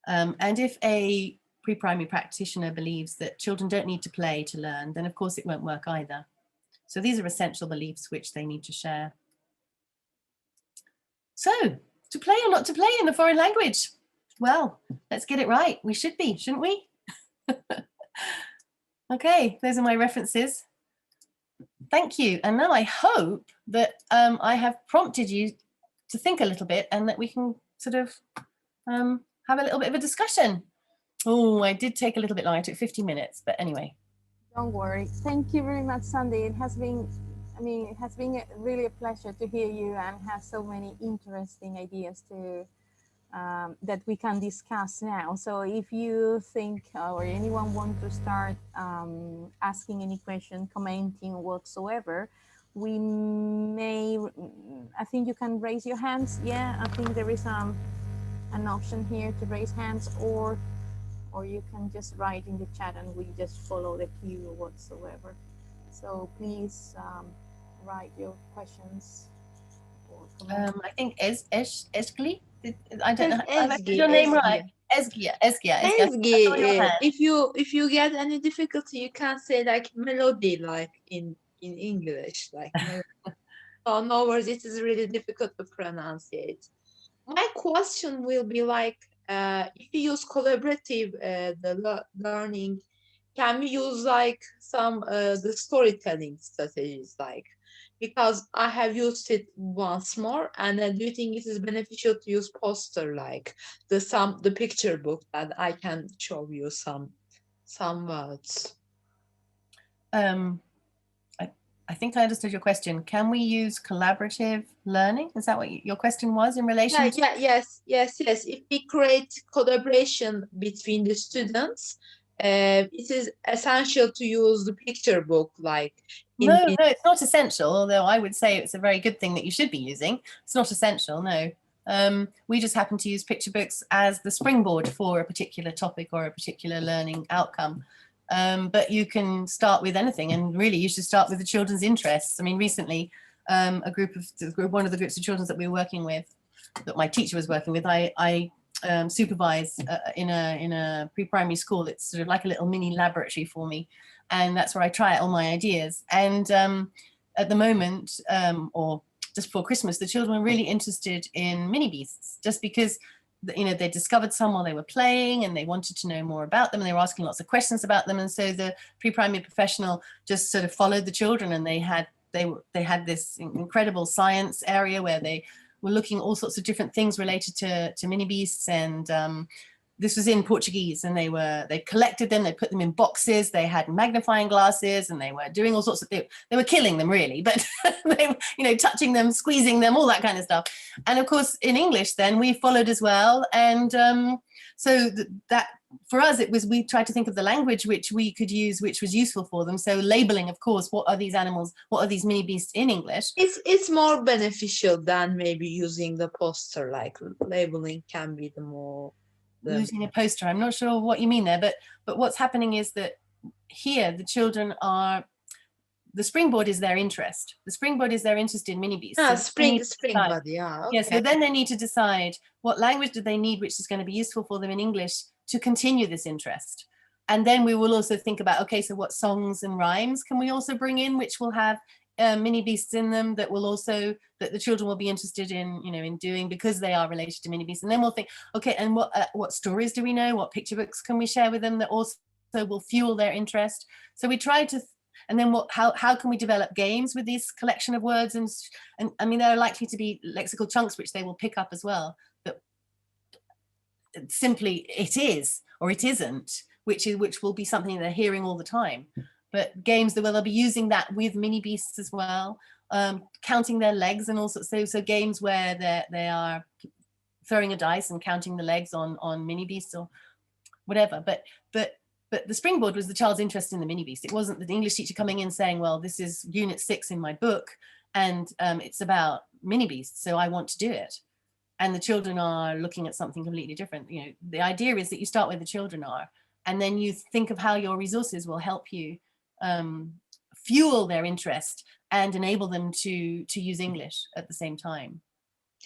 And if a pre-primary practitioner believes that children don't need to play to learn, then of course it won't work either. So these are essential beliefs which they need to share. So, to play or not to play in a foreign language? Well, let's get it right. We should be, shouldn't we? Okay, those are my references. Thank you. And now I hope that I have prompted you to think a little bit and that we can sort of have a little bit of a discussion. Oh, I did take a little bit long. I took 50 minutes, but anyway. Don't worry. Thank you very much, Sandy. It has been really a pleasure to hear you and have so many interesting ideas to that we can discuss now. So if you think or anyone want to start asking any question, commenting whatsoever, we may, I think you can raise your hands. Yeah, I think there is an option here to raise hands, or you can just write in the chat and we just follow the cue or whatsoever. So please write your questions. I think Esgli. I don't know. Ezgi, Is your name right? Esgia. If you get any difficulty, you can say like melody, like in English, like oh, no worries. It is really difficult to pronounce it. My question will be like, if you use collaborative learning, can we use like some the storytelling strategies, like, because I have used it once more, and do you think it is beneficial to use poster, like the picture book that I can show you some words? I think I understood your question. Can we use collaborative learning? Is that what your question was in relation to? Yes. If we create collaboration between the students, it is essential to use the picture book, like No, it's not essential, although I would say it's a very good thing that you should be using. It's not essential, no. We just happen to use picture books as the springboard for a particular topic or a particular learning outcome. But you can start with anything, and really you should start with the children's interests. I mean, recently, one of the groups of children that we were working with, that my teacher was working with, I supervise in a pre-primary school. It's sort of like a little mini laboratory for me, and that's where I try out all my ideas. And at the moment, or just before Christmas, the children were really interested in mini beasts, just because they discovered some while they were playing and they wanted to know more about them, and they were asking lots of questions about them. And so the pre-primary professional just sort of followed the children, and they had this incredible science area where they were looking at all sorts of different things related to mini beasts. And this was in Portuguese, and they collected them, they put them in boxes, they had magnifying glasses, and they were doing all sorts of things. They were killing them really, but they were, touching them, squeezing them, all that kind of stuff. And of course, in English, then we followed as well. And so that for us, we tried to think of the language which we could use, which was useful for them. So labeling, of course, what are these animals? What are these mini beasts in English? It's more beneficial than maybe using the poster, like labeling can be the more. Using a poster, I'm not sure what you mean there, but what's happening is that here the children are, the springboard is their interest. The springboard is their interest in mini beasts. Ah, So springboard, yeah. Okay. Yeah, so then they need to decide what language do they need, which is going to be useful for them in English to continue this interest. And then we will also think about, okay, so what songs and rhymes can we also bring in, which will have mini beasts in them that will also, that the children will be interested in, you know, in doing, because they are related to mini beasts. And then we'll think, okay, and what stories do we know? What picture books can we share with them that also will fuel their interest? So we try to, and then how can we develop games with this collection of words? And I mean, there are likely to be lexical chunks which they will pick up as well, but simply it is or it isn't, which will be something they're hearing all the time. But games that they'll be using that with mini beasts as well, counting their legs and all sorts. So games where they are throwing a dice and counting the legs on mini beasts or whatever. But the springboard was the child's interest in the mini beast. It wasn't the English teacher coming in saying, well, this is unit 6 in my book and it's about mini beasts, so I want to do it. And the children are looking at something completely different. You know, the idea is that you start where the children are, and then you think of how your resources will help you fuel their interest and enable them to use English at the same time.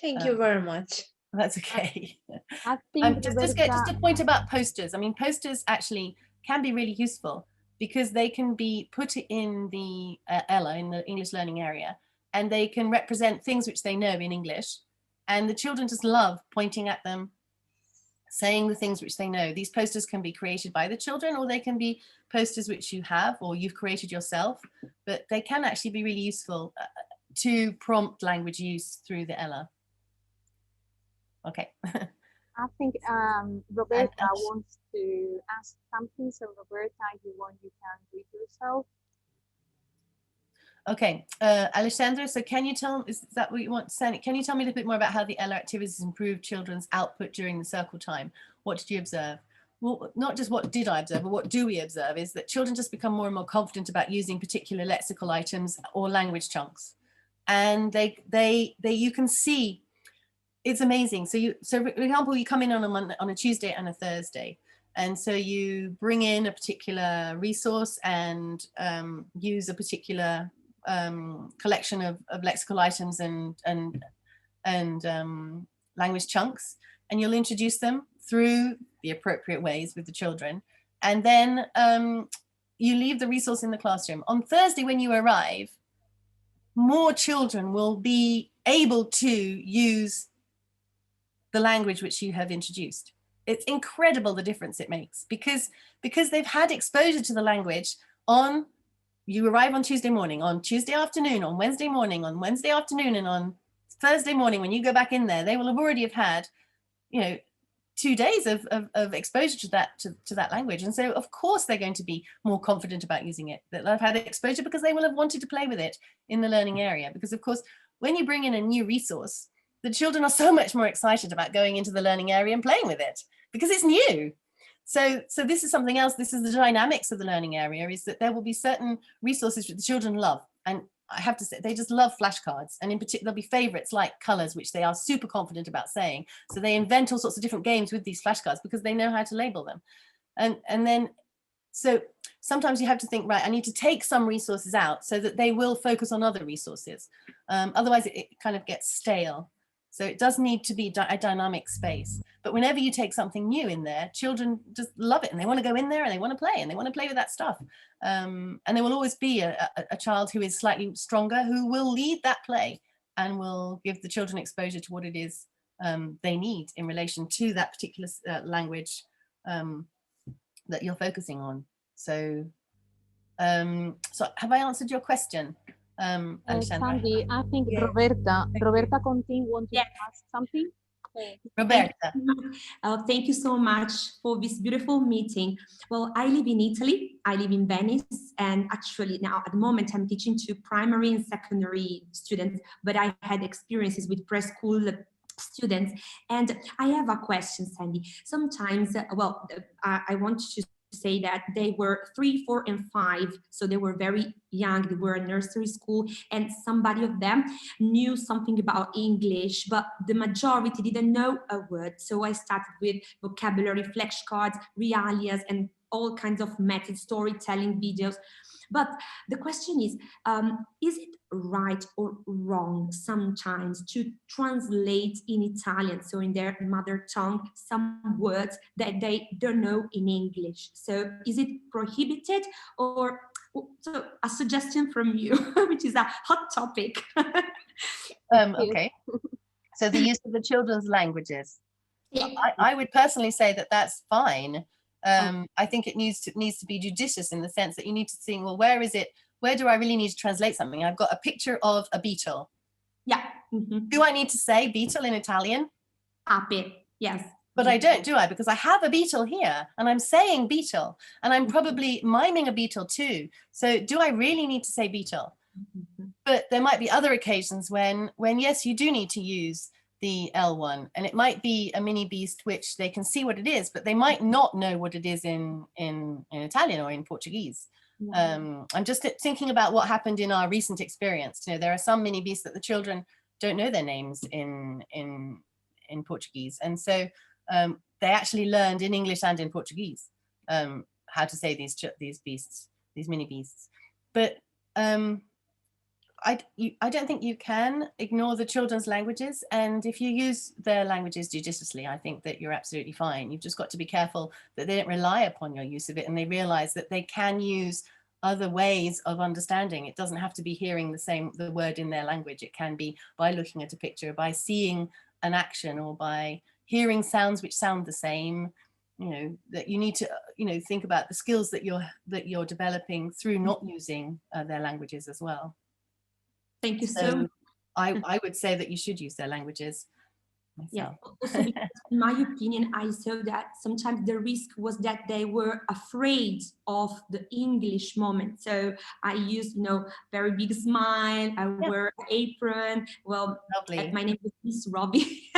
Thank you very much. That's okay. I think Just a point about posters. I mean, posters actually can be really useful because they can be put in the ELA, in the English learning area, and they can represent things which they know in English. And the children just love pointing at them, saying the things which they know. These posters can be created by the children, or they can be posters which you have or you've created yourself, but they can actually be really useful to prompt language use through the ELA. Okay. I think Roberta wants to ask something. So Roberta, if you want, you can read yourself. Okay, Alessandra, so can you tell, is that what you want to say? Can you tell me a little bit more about how the ELA activities improved children's output during the circle time? What did you observe? Well, not just what did I observe, but what do we observe is that children just become more and more confident about using particular lexical items or language chunks. And you can see, it's amazing. So for example, you come in on a Tuesday and a Thursday. And so you bring in a particular resource and use a particular collection of lexical items and language chunks, and you'll introduce them through the appropriate ways with the children. And then you leave the resource in the classroom. On Thursday, when you arrive, more children will be able to use the language which you have introduced. It's incredible the difference it makes because they've had exposure to the language on, you arrive on Tuesday morning, on Tuesday afternoon, on Wednesday morning, on Wednesday afternoon, and on Thursday morning, when you go back in there, they will have already have had, you know, 2 days of exposure to that language. And so of course they're going to be more confident about using it, that they've had exposure because they will have wanted to play with it in the learning area. Because of course, when you bring in a new resource, the children are so much more excited about going into the learning area and playing with it because it's new. So this is something else. This is the dynamics of the learning area, is that there will be certain resources that the children love. And I have to say, they just love flashcards. And in particular, there'll be favorites like colors, which they are super confident about saying. So they invent all sorts of different games with these flashcards because they know how to label them. And then, so sometimes you have to think, right, I need to take some resources out so that they will focus on other resources. Otherwise, it kind of gets stale. So it does need to be a dynamic space. But whenever you take something new in there, children just love it and they want to go in there and they want to play and they want to play with that stuff. And there will always be a child who is slightly stronger who will lead that play and will give the children exposure to what it is they need in relation to that particular language that you're focusing on. So, so have I answered your question? Sandy, I think Yes. Roberta Contin wants to ask something. Roberta. Thank you so much for this beautiful meeting. Well, I live in Italy. I live in Venice, and actually now at the moment I'm teaching to primary and secondary students, but I had experiences with preschool students. And I have a question, Sandy. Sometimes, I want to say that they were 3, 4, and 5, so they were very young. They were in nursery school, and somebody of them knew something about English, but the majority didn't know a word. So I started with vocabulary, flashcards, realias, and all kinds of methods, storytelling videos. But the question is it right or wrong sometimes to translate in Italian, so in their mother tongue, some words that they don't know in English? So is it prohibited, or so a suggestion from you, which is a hot topic? Okay. So the use of the children's languages. Yeah. I would personally say that that's fine. I think it needs to be judicious in the sense that you need to think, well, where do I really need to translate something? I've got a picture of a beetle. Yeah. Do I need to say beetle in Italian? Ape, yes. But I don't, do I? Because I have a beetle here and I'm saying beetle, and I'm probably miming a beetle too. So do I really need to say beetle? But there might be other occasions when yes, you do need to use the L1, and it might be a mini beast which they can see what it is, but they might not know what it is in Italian or in Portuguese. I'm just thinking about what happened in our recent experience. You know, there are some mini beasts that the children don't know their names in Portuguese, and so they actually learned in English and in Portuguese how to say these beasts, these mini beasts. But I don't think you can ignore the children's languages, and if you use their languages judiciously, I think that you're absolutely fine. You've just got to be careful that they don't rely upon your use of it, and they realize that they can use other ways of understanding. It doesn't have to be hearing the word in their language. It can be by looking at a picture, by seeing an action, or by hearing sounds which sound the same. You know, that you need to, think about the skills that you're developing through not using their languages as well. Thank you so much. I would say that you should use their languages myself. Yeah, also because in my opinion, I saw that sometimes the risk was that they were afraid of the English moment. So I used, very big smile, I wear an apron. Well, my name is Miss Robbie.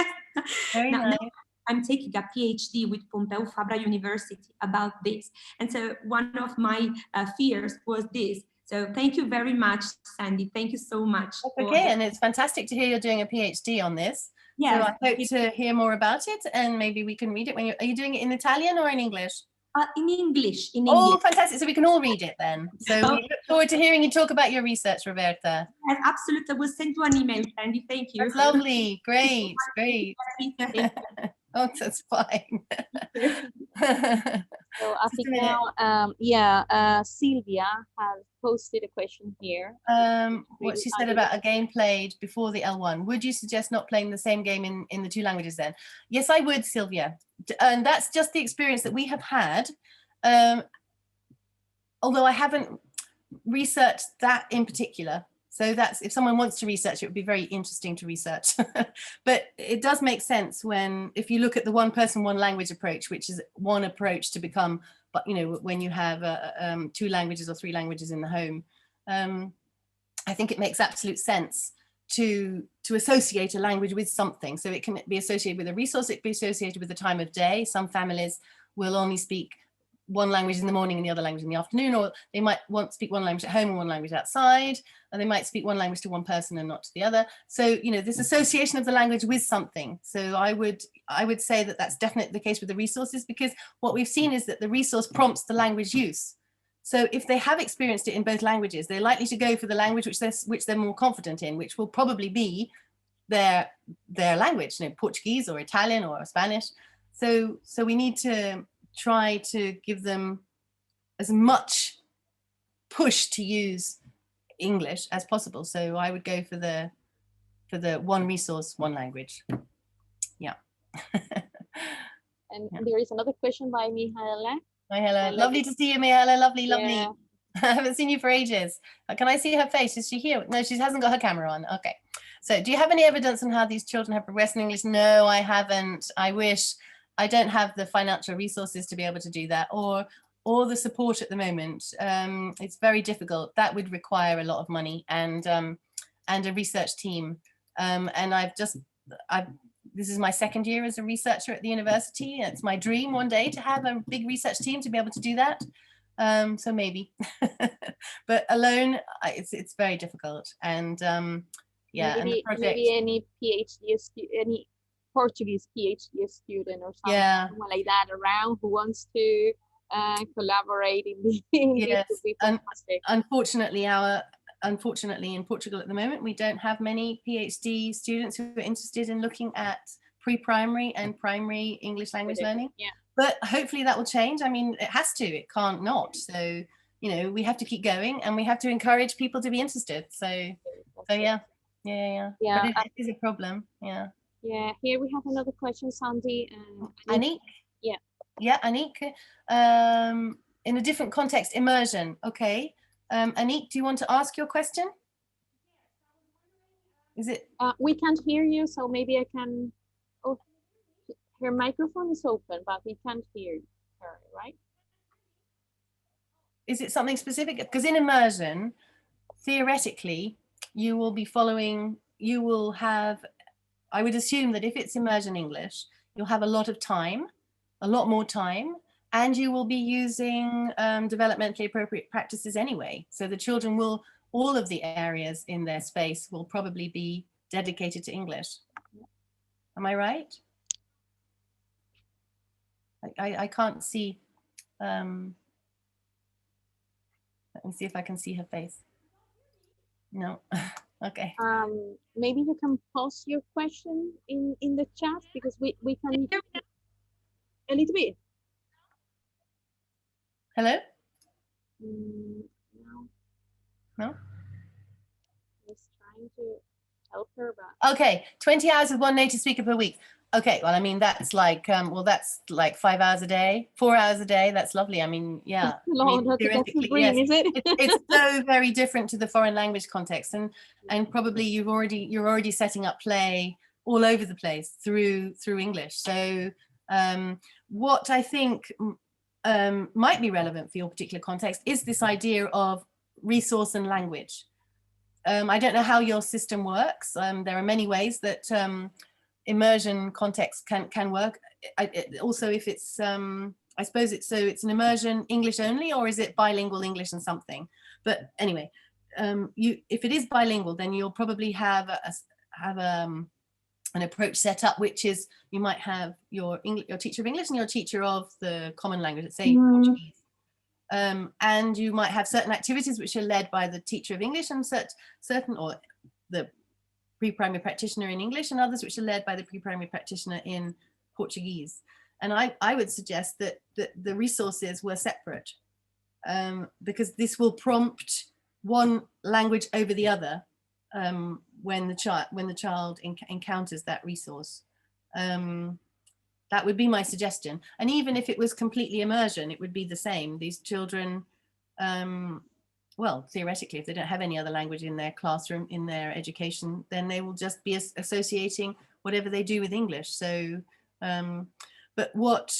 Very nice. Now, I'm taking a PhD with Pompeu Fabra University about this. And so one of my fears was this. So thank you very much, Sandy. Thank you so much. Okay, and it's fantastic to hear you're doing a PhD on this. Yes. So I hope to hear more about it, and maybe we can read it. Are you doing it in Italian or in English? In English. Oh, fantastic. So we can all read it then. So we look forward to hearing you talk about your research, Roberta. Yes, absolutely. I will send you an email, Sandy. Thank you. That's lovely. Great, great. Oh, that's fine. So I think now, Sylvia has posted a question here. What she said about a game played before the L1. Would you suggest not playing the same game in the two languages then? Yes, I would, Sylvia. And that's just the experience that we have had. Although I haven't researched that in particular. So that's, if someone wants to research, it would be very interesting to research. But it does make sense if you look at the one person, one language approach, which is one approach to become, but when you have 2 languages or 3 languages in the home, I think it makes absolute sense to associate a language with something. So it can be associated with a resource, it can be associated with the time of day. Some families will only speak one language in the morning and the other language in the afternoon, or they might want to speak one language at home and one language outside, and they might speak one language to one person and not to the other. So, this association of the language with something. So I would say that that's definitely the case with the resources, because what we've seen is that the resource prompts the language use. So if they have experienced it in both languages, they're likely to go for the language which they're more confident in, which will probably be their language, Portuguese or Italian or Spanish. So we need to try to give them as much push to use English as possible. So I would go for the one resource, one language. Yeah. And there is another question by Mihaela. Mihaela, lovely to see you, Mihaela. Lovely. I haven't seen you for ages. Can I see her face? Is she here? No, she hasn't got her camera on. Okay. So do you have any evidence on how these children have progressed in English? No, I haven't. I wish. I don't have the financial resources to be able to do that, or the support at the moment. It's very difficult. That would require a lot of money and a research team. And I've this is my second year as a researcher at the university. It's my dream one day to have a big research team to be able to do that. So maybe, but alone, it's very difficult. And yeah, and the project. Maybe any any Portuguese PhD student or something, Yeah, someone like that around who wants to collaborate in this yes. would be fantastic. Unfortunately, in Portugal at the moment, we don't have many PhD students who are interested in looking at pre-primary and primary English language learning. Yeah. But hopefully that will change. I mean, it has to, it can't not. So, you know, we have to keep going and we have to encourage people to be interested. So yeah. Yeah, but it is a problem. Yeah. Yeah, here we have another question, Sandy. Anique? Yeah. Yeah, Anique. In a different context, immersion. Okay. Anique, do you want to ask your question? Is it? We can't hear you, so maybe I can. Oh, her microphone is open, but we can't hear her, right? Is it something specific? Because in immersion, theoretically, you will be following, you will have, I would assume that if it's immersion English, you'll have a lot of time, a lot more time, and you will be using developmentally appropriate practices anyway. So the children will, all of the areas in their space will probably be dedicated to English. Am I right? I can't see, let me see if I can see her face. No, okay. Maybe you can post your question in the chat because we can a little bit. Hello? No. No? Just trying to help her, but Okay, 20 hours with one native speaker per week. Okay, well, I mean, that's like, well, that's like 5 hours a day, 4 hours a day. That's lovely. I mean, yeah. Lord, that's a dream, is it? It's so very different to the foreign language context, and probably you're already setting up play all over the place through English. So what I think might be relevant for your particular context is this idea of resource and language. I don't know how your system works. There are many ways that immersion context can work. Also, if it's, I suppose it's, so it's an immersion English only, or is it bilingual English and something? But anyway, if it is bilingual, then you'll probably have an approach set up, which is you might have your teacher of English and your teacher of the common language, let's say Portuguese. And you might have certain activities which are led by the teacher of English and certain, or the pre-primary practitioner in English, and others which are led by the pre-primary practitioner in Portuguese. And I would suggest that the resources were separate, because this will prompt one language over the other when the child encounters that resource. That would be my suggestion. And even if it was completely immersion, it would be the same. These children, well, theoretically, if they don't have any other language in their classroom, in their education, then they will just be associating whatever they do with English. So, but what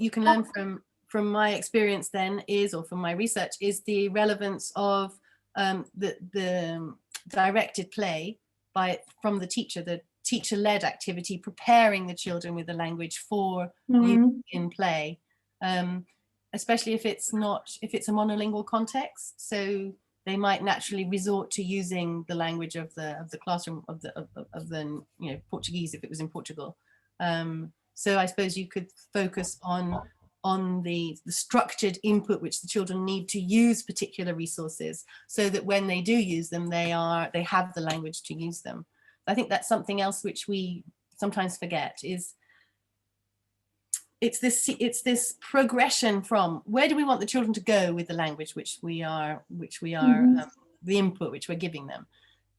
you can learn from my experience then is, or from my research, is the relevance of the directed play from the teacher, the teacher-led activity, preparing the children with the language for use in play, especially if it's a monolingual context. So they might naturally resort to using the language of the classroom of the Portuguese if it was in Portugal. So I suppose you could focus on the structured input which the children need to use particular resources, so that when they do use them, they have the language to use them. I think that's something else which we sometimes forget, is it's this progression from where do we want the children to go with the language which we are the input which we're giving them.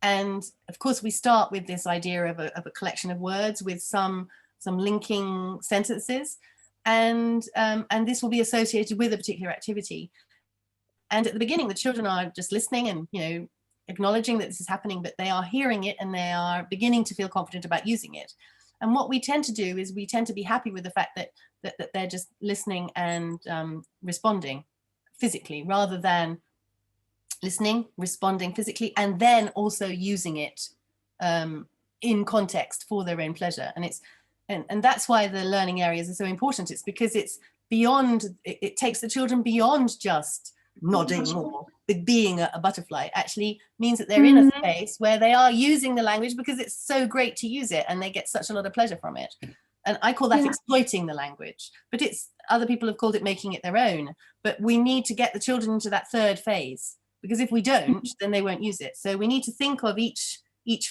And of course we start with this idea of a collection of words with some linking sentences, and this will be associated with a particular activity. And at the beginning the children are just listening and acknowledging that this is happening, but they are hearing it and they are beginning to feel confident about using it. And what we tend to do is we tend to be happy with the fact that they're just listening and responding physically, rather than listening, responding physically, and then also using it in context for their own pleasure. And it's and that's why the learning areas are so important. It's because it's beyond, it takes the children beyond just nodding or being a butterfly. It actually means that they're in a space where they are using the language because it's so great to use it and they get such a lot of pleasure from it. And I call that exploiting the language, but it's, other people have called it making it their own. But we need to get the children into that third phase, because if we don't, then they won't use it. So we need to think of each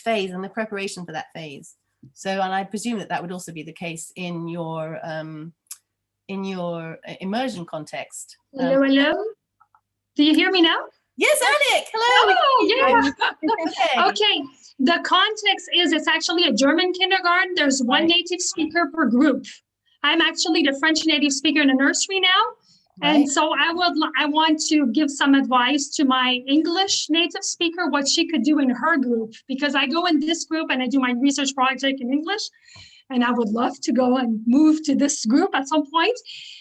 phase and the preparation for that phase. So, and I presume that that would also be the case in your immersion context. Hello, hello. Do you hear me now? Yes, Annick, hello. Oh, yeah. Okay, the context is it's actually a German kindergarten. There's one native speaker per group. I'm actually the French native speaker in the nursery now. And so I want to give some advice to my English native speaker, what she could do in her group, because I go in this group and I do my research project in English. And I would love to go and move to this group at some point.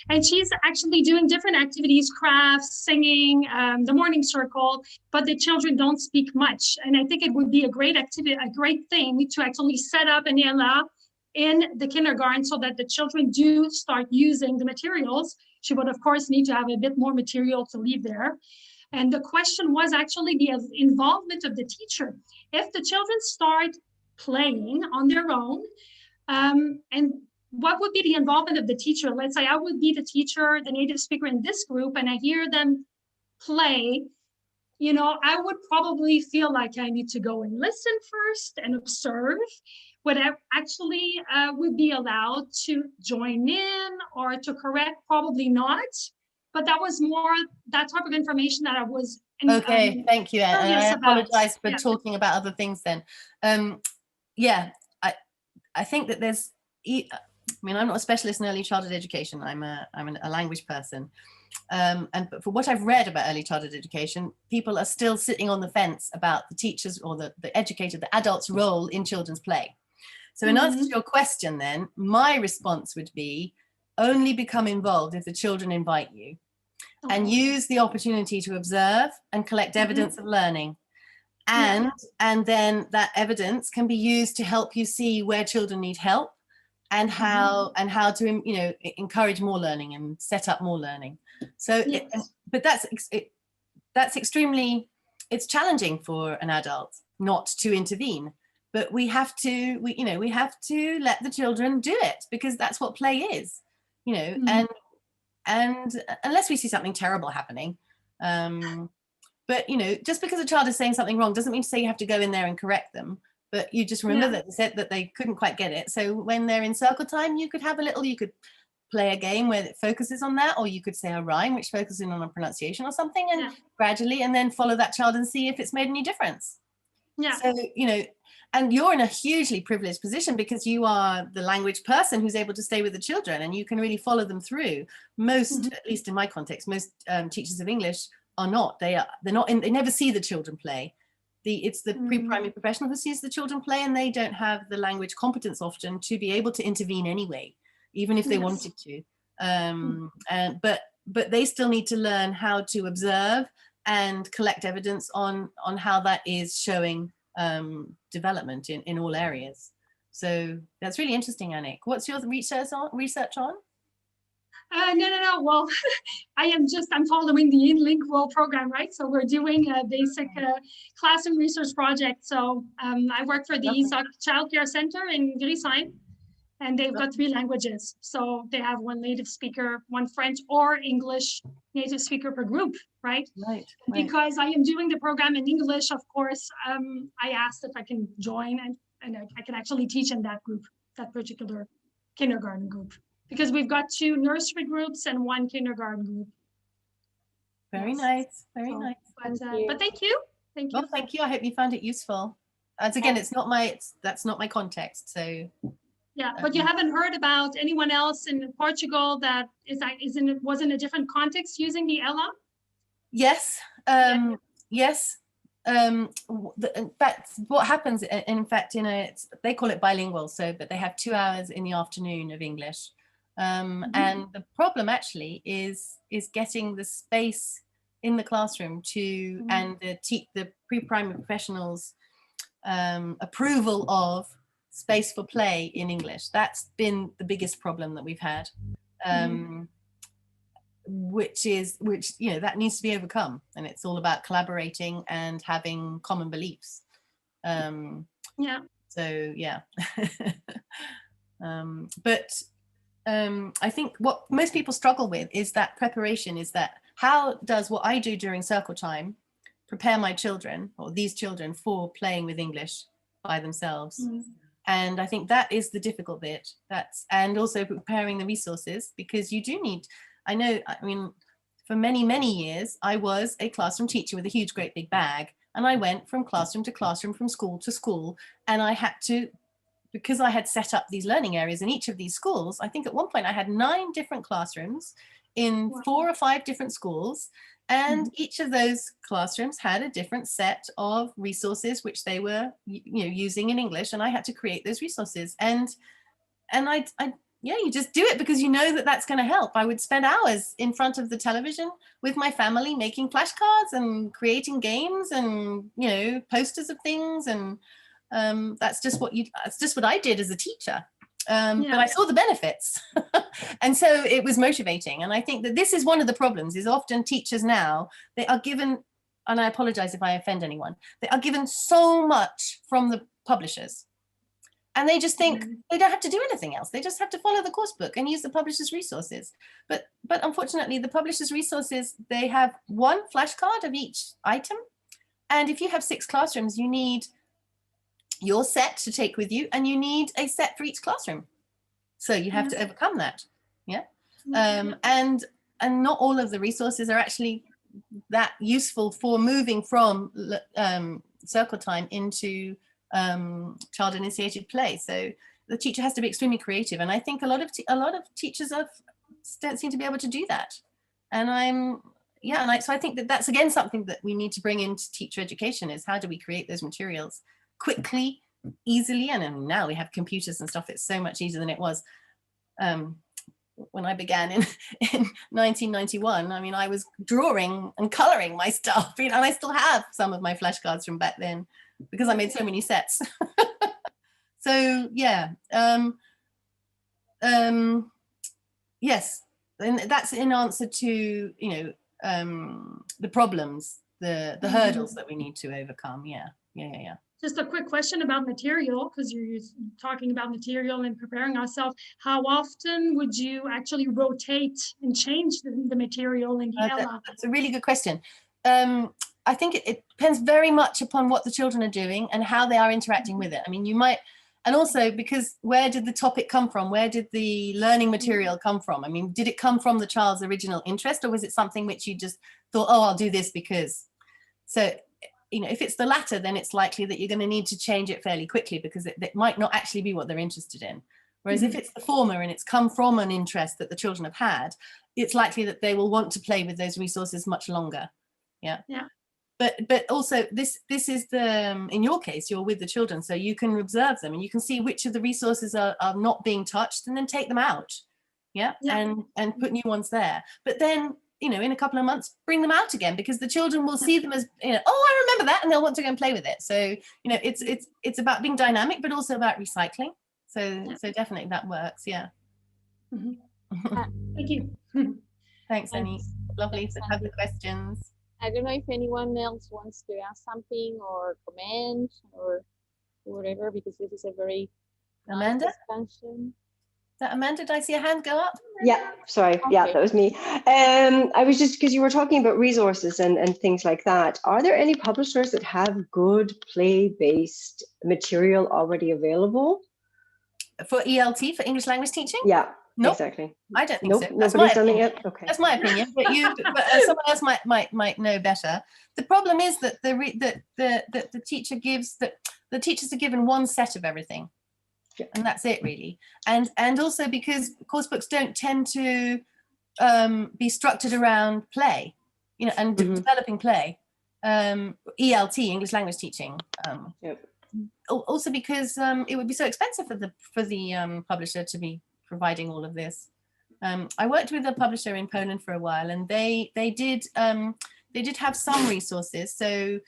And she's actually doing different activities, crafts, singing, the morning circle, but the children don't speak much. And I think it would be a great activity, a great thing to actually set up an ELA in the kindergarten so that the children do start using the materials. She would, of course, need to have a bit more material to leave there. And the question was actually the involvement of the teacher. If the children start playing on their own, and what would be the involvement of the teacher? Let's say I would be the teacher, the native speaker in this group, and I hear them play, you know, I would probably feel like I need to go and listen first and observe. Would I actually would be allowed to join in or to correct? Probably not. But that was more that type of information that I was. Okay, thank you. And I apologize for yeah. talking about other things then. Yeah, I think that there's, I mean, I'm not a specialist in early childhood education. I'm a language person. But for what I've read about early childhood education, people are still sitting on the fence about the teachers or the educator, the adult's role in children's play. So in answer to your question then, my response would be only become involved if the children invite you, and use the opportunity to observe and collect evidence of learning. And then that evidence can be used to help you see where children need help and how to, you know, encourage more learning and set up more learning. So, but that's extremely, it's challenging for an adult not to intervene, but we have to let the children do it, because that's what play is, you know, and unless we see something terrible happening, but, you know, just because a child is saying something wrong doesn't mean to say you have to go in there and correct them. But you just remember that they said that they couldn't quite get it. So when they're in circle time, you could play a game where it focuses on that, or you could say a rhyme which focuses on a pronunciation or something, and gradually, and then follow that child and see if it's made any difference. Yeah. So, you know, and you're in a hugely privileged position because you are the language person who's able to stay with the children and you can really follow them through. Most, at least in my context, most teachers of English are not. They're not in, they never see the children play. It's the pre-primary professional who sees the children play, and they don't have the language competence often to be able to intervene anyway, even if they wanted to. But they still need to learn how to observe and collect evidence on how that is showing development in all areas. So that's really interesting, Annick. What's your research on? No. Well, I'm following the InLingWorld program, right? So we're doing a basic classroom research project. So I work for the Child Care Center in VII, and they've got 3 languages. So they have one native speaker, one French or English native speaker per group, right? Right. Because I am doing the program in English, of course, I asked if I can join and I can actually teach in that group, that particular kindergarten group. Because we've got 2 nursery groups and 1 kindergarten group. Very nice, very nice. But thank you. Thank you. Well, thank you. I hope you found it useful. As again, that's not my context. So yeah, but you haven't heard about anyone else in Portugal that was in a different context using the ELA? Yes. Yes. In fact, what happens, in fact, they call it bilingual. So, but they have 2 hours in the afternoon of English. And the problem actually is getting the space in the classroom and the pre-primary professionals approval of space for play in English. That's been the biggest problem that we've had, which you know, that needs to be overcome, and it's all about collaborating and having common beliefs. Yeah. So yeah. But I think what most people struggle with is that preparation, is that how does what I do during circle time prepare my children, or these children, for playing with English by themselves? And I think that is the difficult bit. And also preparing the resources, because you do need, I mean, for many, many years, I was a classroom teacher with a huge, great big bag. And I went from classroom to classroom, from school to school. And I had to, because I had set up these learning areas in each of these schools, I think at one point I had 9 different classrooms in 4 or 5 different schools. And each of those classrooms had a different set of resources which they were, you know, using in English, and I had to create those resources. And yeah, you just do it because you know that that's going to help. I would spend hours in front of the television with my family making flashcards and creating games and, you know, posters of things, and that's just what I did as a teacher. But I saw the benefits. And so it was motivating. And I think that this is one of the problems, is often teachers now, they are given, and I apologize if I offend anyone, they are given so much from the publishers. And they just think they don't have to do anything else. They just have to follow the course book and use the publisher's resources. But unfortunately, the publisher's resources, they have 1 flashcard of each item. And if you have 6 classrooms, you need your set to take with you, and you need a set for each classroom. So you have to overcome that. Yeah. And not all of the resources are actually that useful for moving from circle time into child initiated play. So the teacher has to be extremely creative, and I think a lot of teachers don't seem to be able to do that. And so I think that that's again something that we need to bring into teacher education, is how do we create those materials quickly, easily. And then now we have computers and stuff, it's so much easier than it was when I began in 1991. I mean, I was drawing and coloring my stuff, you know, and I still have some of my flashcards from back then because I made so many sets. So yeah, yes, and that's in answer to, you know, the problems, the hurdles that we need to overcome. Yeah. Just a quick question about material, because you're talking about material and preparing ourselves. How often would you actually rotate and change the material in the ELA? That's a really good question. I think it depends very much upon what the children are doing and how they are interacting with it. I mean, you might, and also because where did the topic come from? Where did the learning material come from? I mean, did it come from the child's original interest, or was it something which you just thought, oh, I'll do this because? So, you know, if it's the latter, then it's likely that you're going to need to change it fairly quickly, because it might not actually be what they're interested in. Whereas if it's the former and it's come from an interest that the children have had, it's likely that they will want to play with those resources much longer. Yeah. But also this is the, in your case, you're with the children, so you can observe them and you can see which of the resources are not being touched, and then take them out. Yeah. And put new ones there. But then, you know, in a couple of months, bring them out again, because the children will see them as, you know, oh, I remember that, and they'll want to go and play with it. So, you know, it's about being dynamic, but also about recycling. So definitely that works. Yeah. Thank you. Thanks, Annie. Lovely to have the questions. I don't know if anyone else wants to ask something or comment or whatever, because this is a very Amanda? nice discussion. Is that Amanda? Did I see a hand go up? Yeah, sorry. Okay. Yeah, that was me. I was just, because you were talking about resources and things like that. Are there any publishers that have good play-based material already available? For ELT, for English language teaching? Yeah, nope. Exactly. I don't think so. That's nobody's done it yet? Okay. That's my opinion, but someone else might know better. The problem is that the teacher gives, that the teachers are given one set of everything. Yeah. And that's it really. And also because course books don't tend to be structured around play, you know, and developing play. ELT, English language teaching. Also because it would be so expensive for the publisher to be providing all of this. I worked with a publisher in Poland for a while, and they did have some resources. So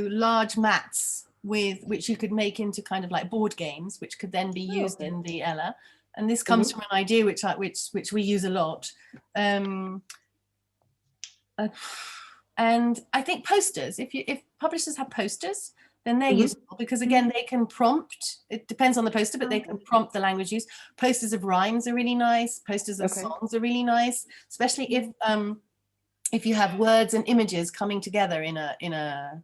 large mats which you could make into kind of like board games, which could then be used okay. in the Ella. And this comes from an idea which we use a lot. And I think posters, if publishers have posters, then they're useful, because again, they can prompt, it depends on the poster, but they can prompt the language use. Posters of rhymes are really nice. Posters of songs are really nice, especially if you have words and images coming together in a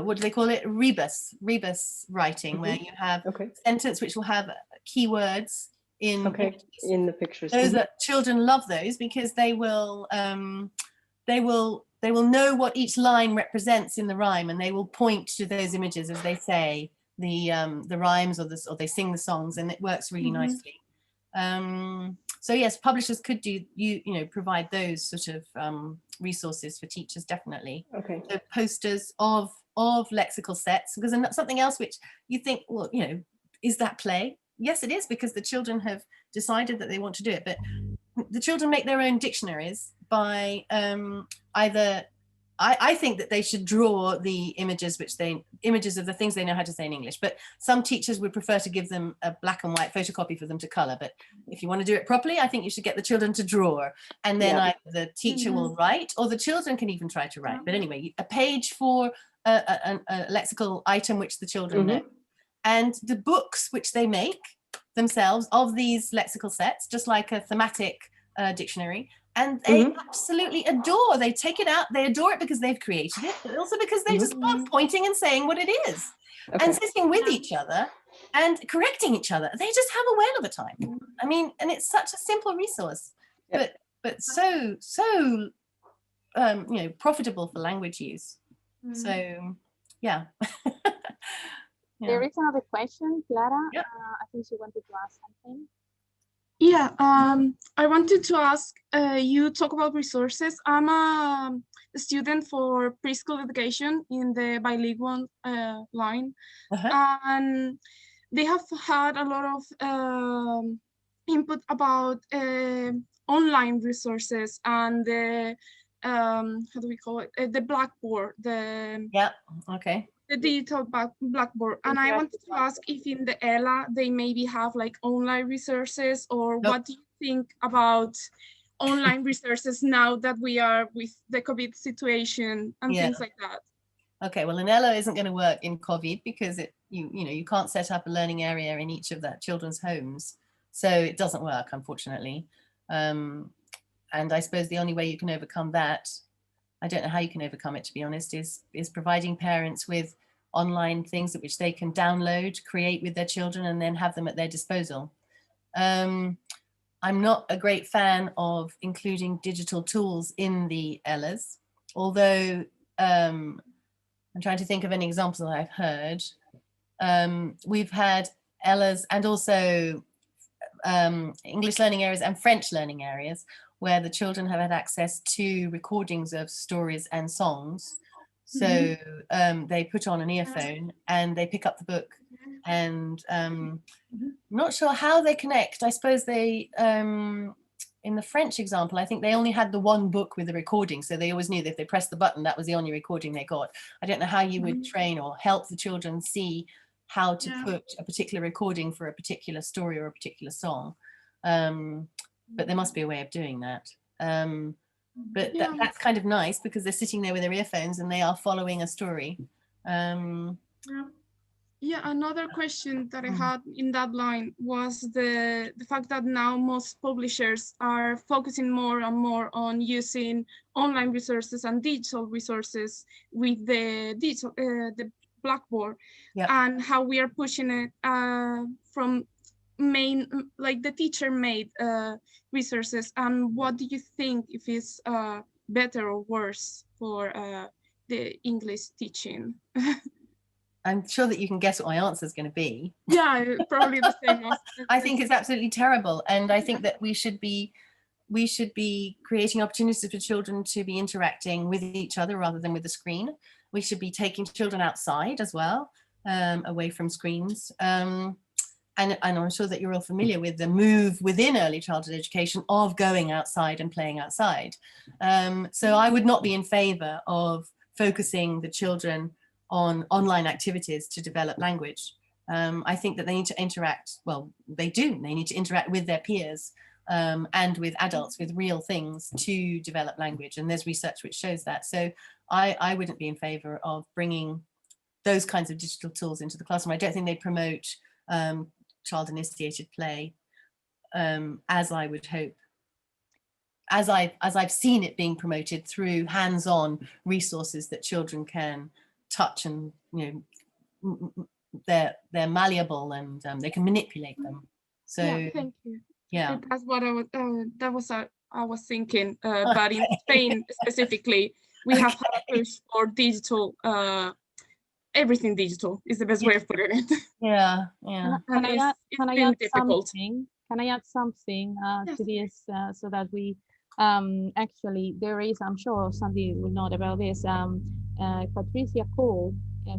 what do they call it? Rebus writing, where you have a sentence which will have keywords in in the pictures. Those that children love those, because they will know what each line represents in the rhyme, and they will point to those images as they say the rhymes or they sing the songs, and it works really nicely. So yes, publishers could provide those sort of resources for teachers, definitely. So posters of lexical sets, because something else which you think, well, is that play? Yes, it is, because the children have decided that they want to do it, but the children make their own dictionaries by either, I think that they should draw the images of the things they know how to say in English, but some teachers would prefer to give them a black and white photocopy for them to color. But if you want to do it properly, I think you should get the children to draw, and then either the teacher will write, or the children can even try to write. But anyway, a page for a lexical item which the children know, and the books which they make themselves of these lexical sets, just like a thematic dictionary. And they absolutely adore, they take it out, they adore it because they've created it, but also because they just love pointing and saying what it is, and sitting with each other and correcting each other. They just have a whale of a time. I mean, and it's such a simple resource, but so profitable for language use. So yeah. There is another question, Clara. I think she wanted to ask something. Yeah, I wanted to ask, you talk about resources. I'm a student for preschool education in the bilingual line, and they have had a lot of input about online resources and the, how do we call it? The Blackboard, the digital Blackboard. And I wanted to ask if in the Ella they maybe have like online resources, or what do you think about online resources now that we are with the COVID situation and things like that? Okay, well, an Ella isn't going to work in COVID because you can't set up a learning area in each of the children's homes, so it doesn't work, unfortunately. And I suppose the only way you can overcome that, I don't know how you can overcome it, to be honest, is providing parents with online things which they can download, create with their children, and then have them at their disposal. I'm not a great fan of including digital tools in the Ellas, although I'm trying to think of any examples that I've heard. We've had Ellas and also English learning areas and French learning areas, where the children have had access to recordings of stories and songs. So they put on an earphone and they pick up the book, and I'm not sure how they connect. I suppose they, in the French example, I think they only had the one book with the recording. So they always knew that if they pressed the button, that was the only recording they got. I don't know how you would train or help the children see how to put a particular recording for a particular story or a particular song. But there must be a way of doing that. But that's kind of nice, because they're sitting there with their earphones and they are following a story. Another question that I had in that line was the fact that now most publishers are focusing more and more on using online resources and digital resources with the digital the Blackboard, and how we are pushing it from like the teacher-made resources. And what do you think, if it's better or worse for the English teaching? I'm sure that you can guess what my answer is going to be. Yeah, probably the same. I think it's absolutely terrible, and I think that we should be creating opportunities for children to be interacting with each other rather than with the screen. We should be taking children outside as well, away from screens. And I'm sure that you're all familiar with the move within early childhood education of going outside and playing outside. So I would not be in favor of focusing the children on online activities to develop language. I think that they need to interact, well, they need to interact with their peers and with adults, with real things to develop language. And there's research which shows that. So I wouldn't be in favor of bringing those kinds of digital tools into the classroom. I don't think they promote child-initiated play as I would hope. As I've seen it being promoted through hands-on resources that children can touch, and they're malleable and they can manipulate them. So yeah, thank you. Yeah, that's what I was thinking. But in Spain specifically, we have had a push for digital. Everything digital is the best way of putting it. Yeah. Can I add difficult. something? Can I add something Yes. to this so that we actually there is, I'm sure Sandy will know about this. Patricia Cole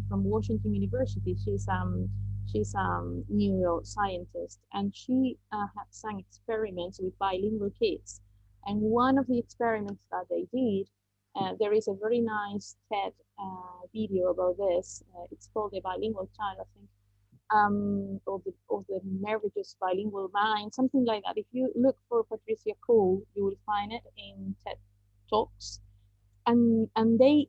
from Washington University. She's neuroscientist, and she had some experiments with bilingual kids. And one of the experiments that they did, there is a very nice TED video about this. It's called The Bilingual Child, I think, or the Marriage's Bilingual Mind, something like that. If you look for Patricia Cole, you will find it in TED Talks. And they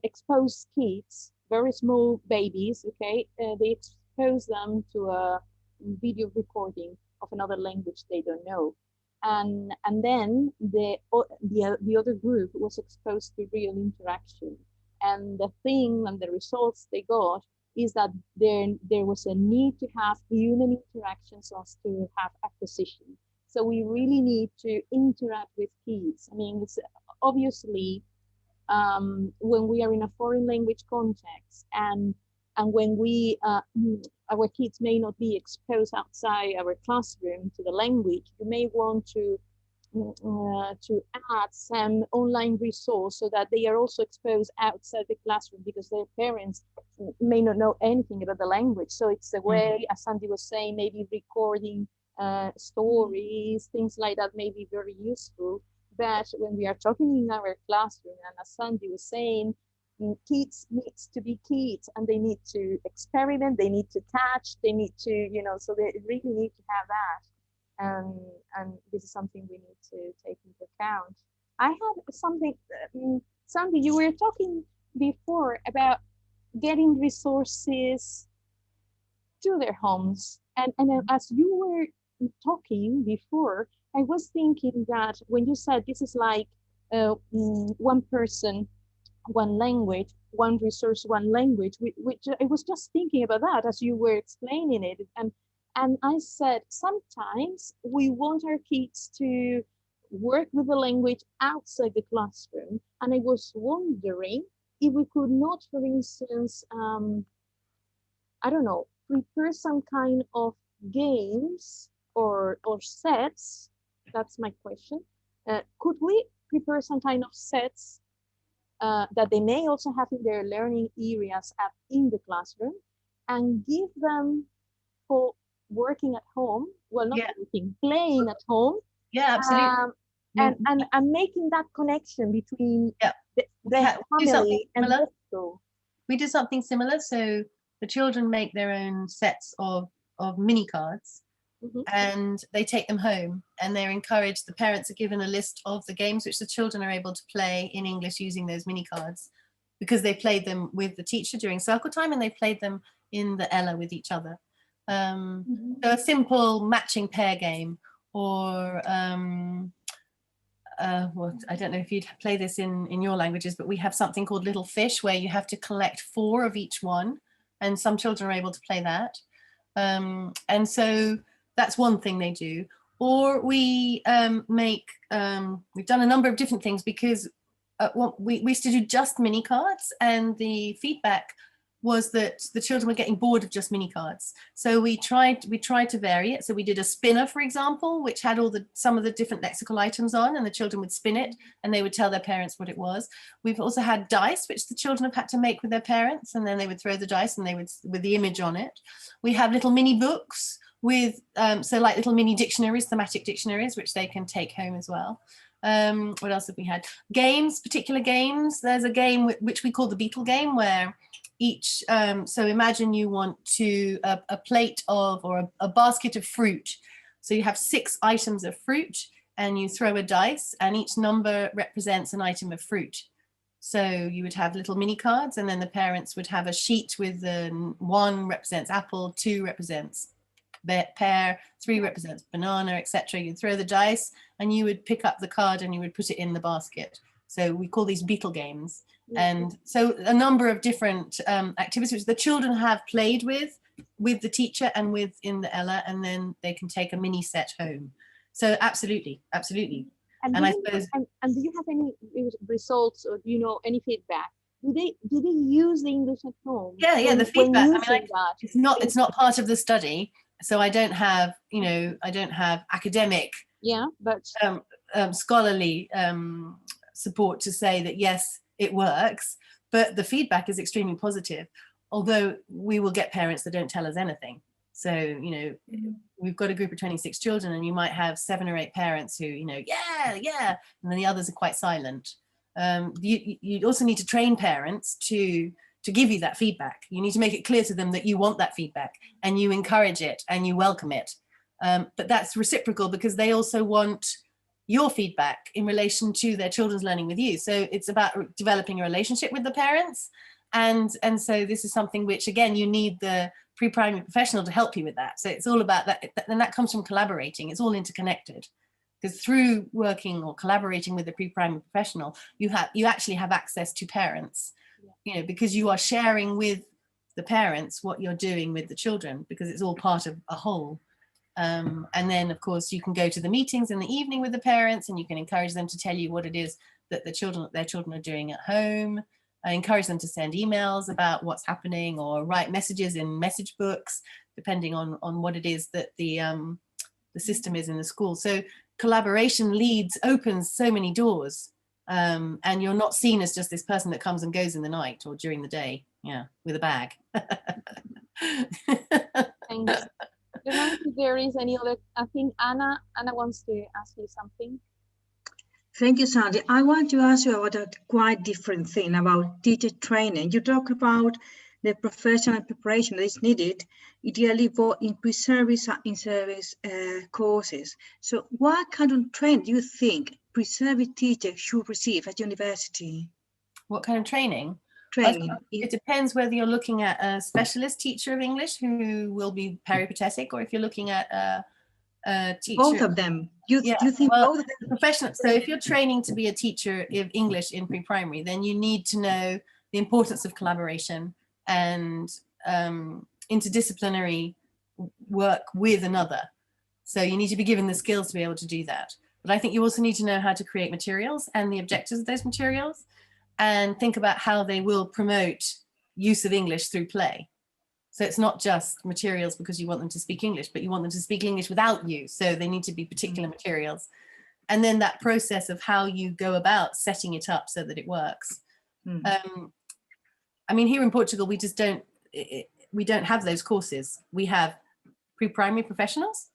expose kids, very small babies, okay? They expose them to a video recording of another language they don't know. And then the other group was exposed to real interaction. And the thing and the results they got is that there was a need to have human interactions as to have acquisition. So we really need to interact with kids. I mean, it's obviously when we are in a foreign language context and when we our kids may not be exposed outside our classroom to the language, you may want to add some online resource so that they are also exposed outside the classroom, because their parents may not know anything about the language. So it's a way, as Sandy was saying, maybe recording stories, things like that may be very useful. But when we are talking in our classroom, and as Sandy was saying, kids need to be kids, and they need to experiment, they need to touch, they need to, so they really need to have that. And this is something we need to take into account. I have something, Sandy, you were talking before about getting resources to their homes. And as you were talking before, I was thinking that when you said this is like one person, one language, one resource, one language, which I was just thinking about that as you were explaining it. And I said, sometimes we want our kids to work with the language outside the classroom. And I was wondering if we could not, for instance, I don't know, prepare some kind of games or sets. That's my question. Could we prepare some kind of sets that they may also have in their learning areas in the classroom, and give them for working at home? Well, not working, playing at home. Yeah, absolutely. And making that connection between the family and the school. We do something similar. So the children make their own sets of mini cards. And they take them home, and they're encouraged. The parents are given a list of the games which the children are able to play in English using those mini cards, because they played them with the teacher during circle time, and they played them in the Ella with each other. So a simple matching pair game, or well, I don't know if you'd play this in your languages, but we have something called Little Fish, where you have to collect 4 of each one, and some children are able to play that. And so that's one thing they do. Or we we've done a number of different things, because we used to do just mini cards, and the feedback was that the children were getting bored of just mini cards. So we tried to vary it. So we did a spinner, for example, which had some of the different lexical items on, and the children would spin it and they would tell their parents what it was. We've also had dice, which the children have had to make with their parents, and then they would throw the dice and they would with the image on it. We have little mini books with so like little mini dictionaries, thematic dictionaries, which they can take home as well. What else have we had? Games, particular games. There's a game which we call the Beetle game, where each, so imagine you want to, a plate of, or a basket of fruit. So you have 6 items of fruit and you throw a dice and each number represents an item of fruit. So you would have little mini cards and then the parents would have a sheet with 1 represents apple, 2 represents pear, 3 represents banana, etc. You throw the dice and you would pick up the card and you would put it in the basket. So we call these beetle games. And so a number of different activities which the children have played with the teacher and within the Ella, and then they can take a mini set home. So absolutely, absolutely. And I suppose, and do you have any results, or do you know any feedback? Do they use the English at home? Yeah, the feedback. I mean, it's not part of the study, so I don't have, you know, I don't have academic, but scholarly support to say that yes, it works. But the feedback is extremely positive. Although we will get parents that don't tell us anything. So, you know, we've got a group of 26 children and you might have 7 or 8 parents who, you know, yeah, and then the others are quite silent. You also need to train parents to give you that feedback. You need to make it clear to them that you want that feedback and you encourage it and you welcome it. But that's reciprocal because they also want your feedback in relation to their children's learning with you. So it's about developing a relationship with the parents. And so this is something which, again, you need the pre-primary professional to help you with that. So it's all about that, and that comes from collaborating. It's all interconnected, because through working or collaborating with the pre-primary professional, you actually have access to parents, you know, because you are sharing with the parents what you're doing with the children, because it's all part of a whole. And then, of course, you can go to the meetings in the evening with the parents, and you can encourage them to tell you what it is that their children are doing at home. I encourage them to send emails about what's happening or write messages in message books, depending on what it is that the system is in the school. So collaboration opens so many doors, and you're not seen as just this person that comes and goes in the night or during the day, with a bag. Thanks. I don't know if there is any other. I think Anna wants to ask you something. Thank you, Sandy. I want to ask you about a quite different thing about teacher training. You talk about the professional preparation that is needed, ideally for in pre-service and in-service courses. So what kind of training do you think pre-service teachers should receive at university? What kind of training? Training. It depends whether you're looking at a specialist teacher of English who will be peripatetic, or if you're looking at a teacher. Both of them. You think both of them? Professional. So if you're training to be a teacher of English in pre-primary, then you need to know the importance of collaboration and interdisciplinary work with another. So you need to be given the skills to be able to do that. But I think you also need to know how to create materials and the objectives of those materials, and think about how they will promote use of English through play. So it's not just materials because you want them to speak English, but you want them to speak English without you. So they need to be particular materials. And then that process of how you go about setting it up so that it works. I mean, here in Portugal, we don't have those courses. We have pre-primary professionals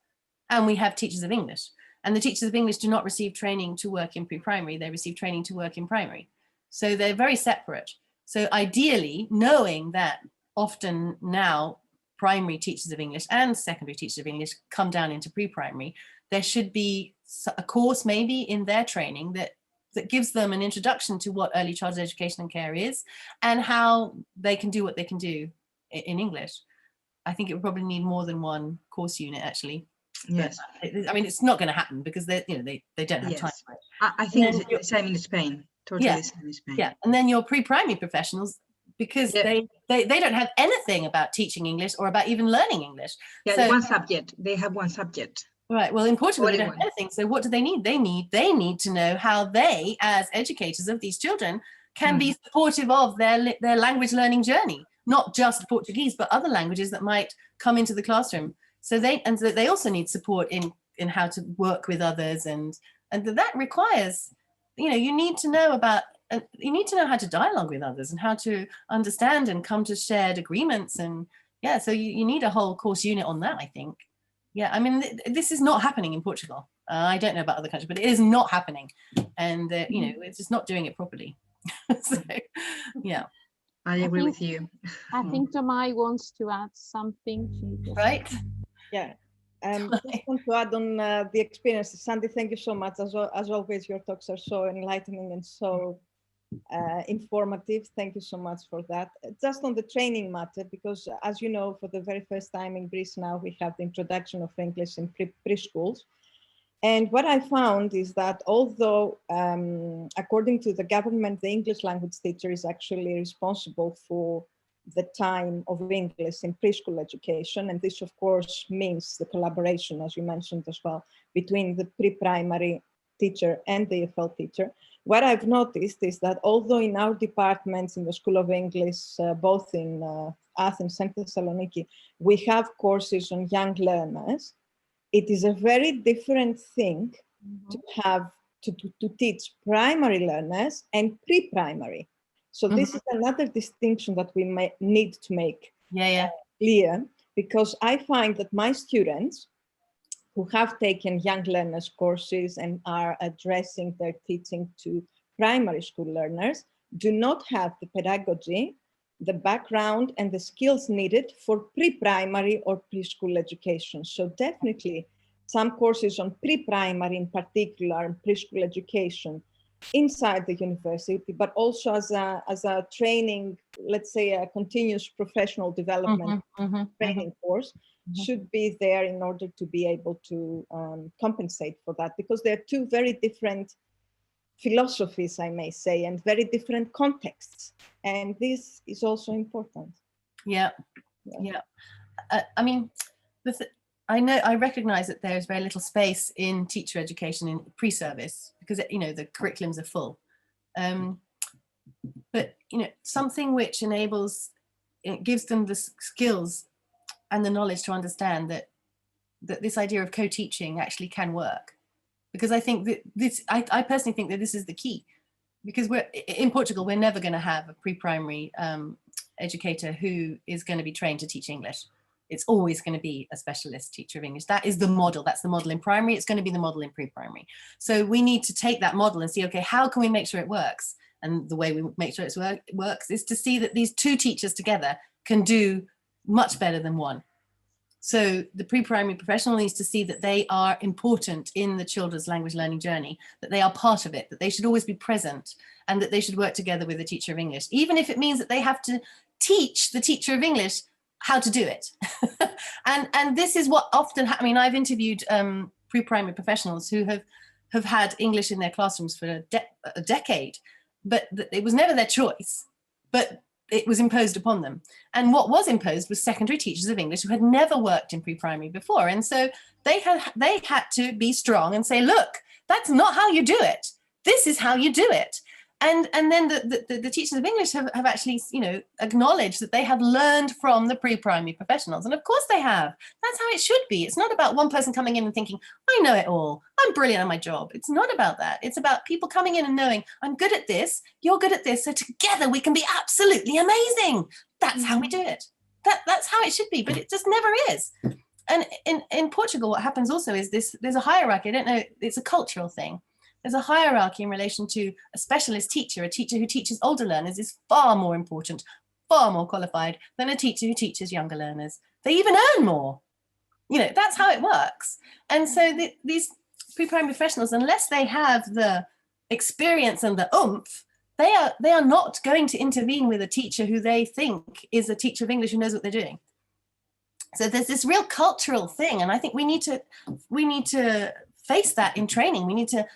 and we have teachers of English. And the teachers of English do not receive training to work in pre-primary. They receive training to work in primary. So they're very separate. So ideally, knowing that often now primary teachers of English and secondary teachers of English come down into pre-primary, there should be a course maybe in their training that gives them an introduction to what early childhood education and care is and how they can do what they can do in English. I think it would probably need more than one course unit actually. Yes. But, I mean, it's not going to happen because they don't have time for it. I think it's the same in Spain. Totally the same in Spain. Yeah, and then your pre-primary professionals, because they don't have anything about teaching English or about even learning English. Yeah, so, one subject. They have one subject. Right. Well, in Portugal, they don't have anything. So what do they need? They need to know how they, as educators of these children, can be supportive of their language learning journey, not just Portuguese, but other languages that might come into the classroom. So they also need support in how to work with others, and that requires, you need to know about. You need to know how to dialogue with others and how to understand and come to shared agreements. And so you need a whole course unit on that, I think. Yeah, I mean, this is not happening in Portugal. I don't know about other countries, but it is not happening. And, it's just not doing it properly. So, yeah. I agree with you. I think Tamai wants to add something. Right? Yeah. Just want to add on the experience. Sandy, thank you so much. As always, your talks are so enlightening and so informative. Thank you so much for that. Just on the training matter, because as you know, for the very first time in Greece now, we have the introduction of English in preschools. And what I found is that although, according to the government, the English language teacher is actually responsible for the time of English in preschool education, and this of course means the collaboration, as you mentioned as well, between the pre-primary teacher and the EFL teacher. What I've noticed is that although in our departments in the School of English, both in Athens and Thessaloniki, we have courses on young learners, it is a very different thing to have to teach primary learners and pre-primary. So this is another distinction that we may need to make clear, because I find that my students who have taken young learners courses and are addressing their teaching to primary school learners do not have the pedagogy, the background and the skills needed for pre-primary or preschool education. So definitely some courses on pre-primary in particular, and preschool education inside the university, but also as a training, let's say a continuous professional development training course should be there in order to be able to compensate for that, because they're two very different philosophies, I may say, and very different contexts. And this is also important. Yeah. I mean, I recognize that there is very little space in teacher education in pre-service because, you know, the curriculums are full. But, you know, something which enables, it gives them the skills and the knowledge to understand that this idea of co-teaching actually can work. Because I think that I personally think that this is the key, because we're in Portugal, we're never going to have a pre-primary educator who is going to be trained to teach English. It's always going to be a specialist teacher of English. That is the model. That's the model in primary. It's going to be the model in pre-primary. So we need to take that model and see, okay, how can we make sure it works? And the way we make sure it works is to see that these two teachers together can do much better than one. So the pre-primary professional needs to see that they are important in the children's language learning journey, that they are part of it, that they should always be present, and that they should work together with the teacher of English, even if it means that they have to teach the teacher of English how to do it. and this is what often, I mean, I've interviewed pre-primary professionals who have had English in their classrooms for a decade, but it was never their choice, but it was imposed upon them. And what was imposed was secondary teachers of English who had never worked in pre-primary before. And so they had to be strong and say, look, that's not how you do it. This is how you do it. And then the teachers of English have actually, you know, acknowledged that they have learned from the pre-primary professionals. And of course they have. That's how it should be. It's not about one person coming in and thinking, I know it all. I'm brilliant at my job. It's not about that. It's about people coming in and knowing, I'm good at this, you're good at this. So together we can be absolutely amazing. That's how we do it. That's how it should be, but it just never is. And in Portugal, what happens also is there's a hierarchy. I don't know, it's a cultural thing. There's a hierarchy in relation to a specialist teacher. A teacher who teaches older learners is far more important, far more qualified than a teacher who teaches younger learners. They even earn more. You know, that's how it works. And so these pre-primary professionals, unless they have the experience and the oomph, they are not going to intervene with a teacher who they think is a teacher of English who knows what they're doing. So there's this real cultural thing, and I think we need to face that in training. We need to,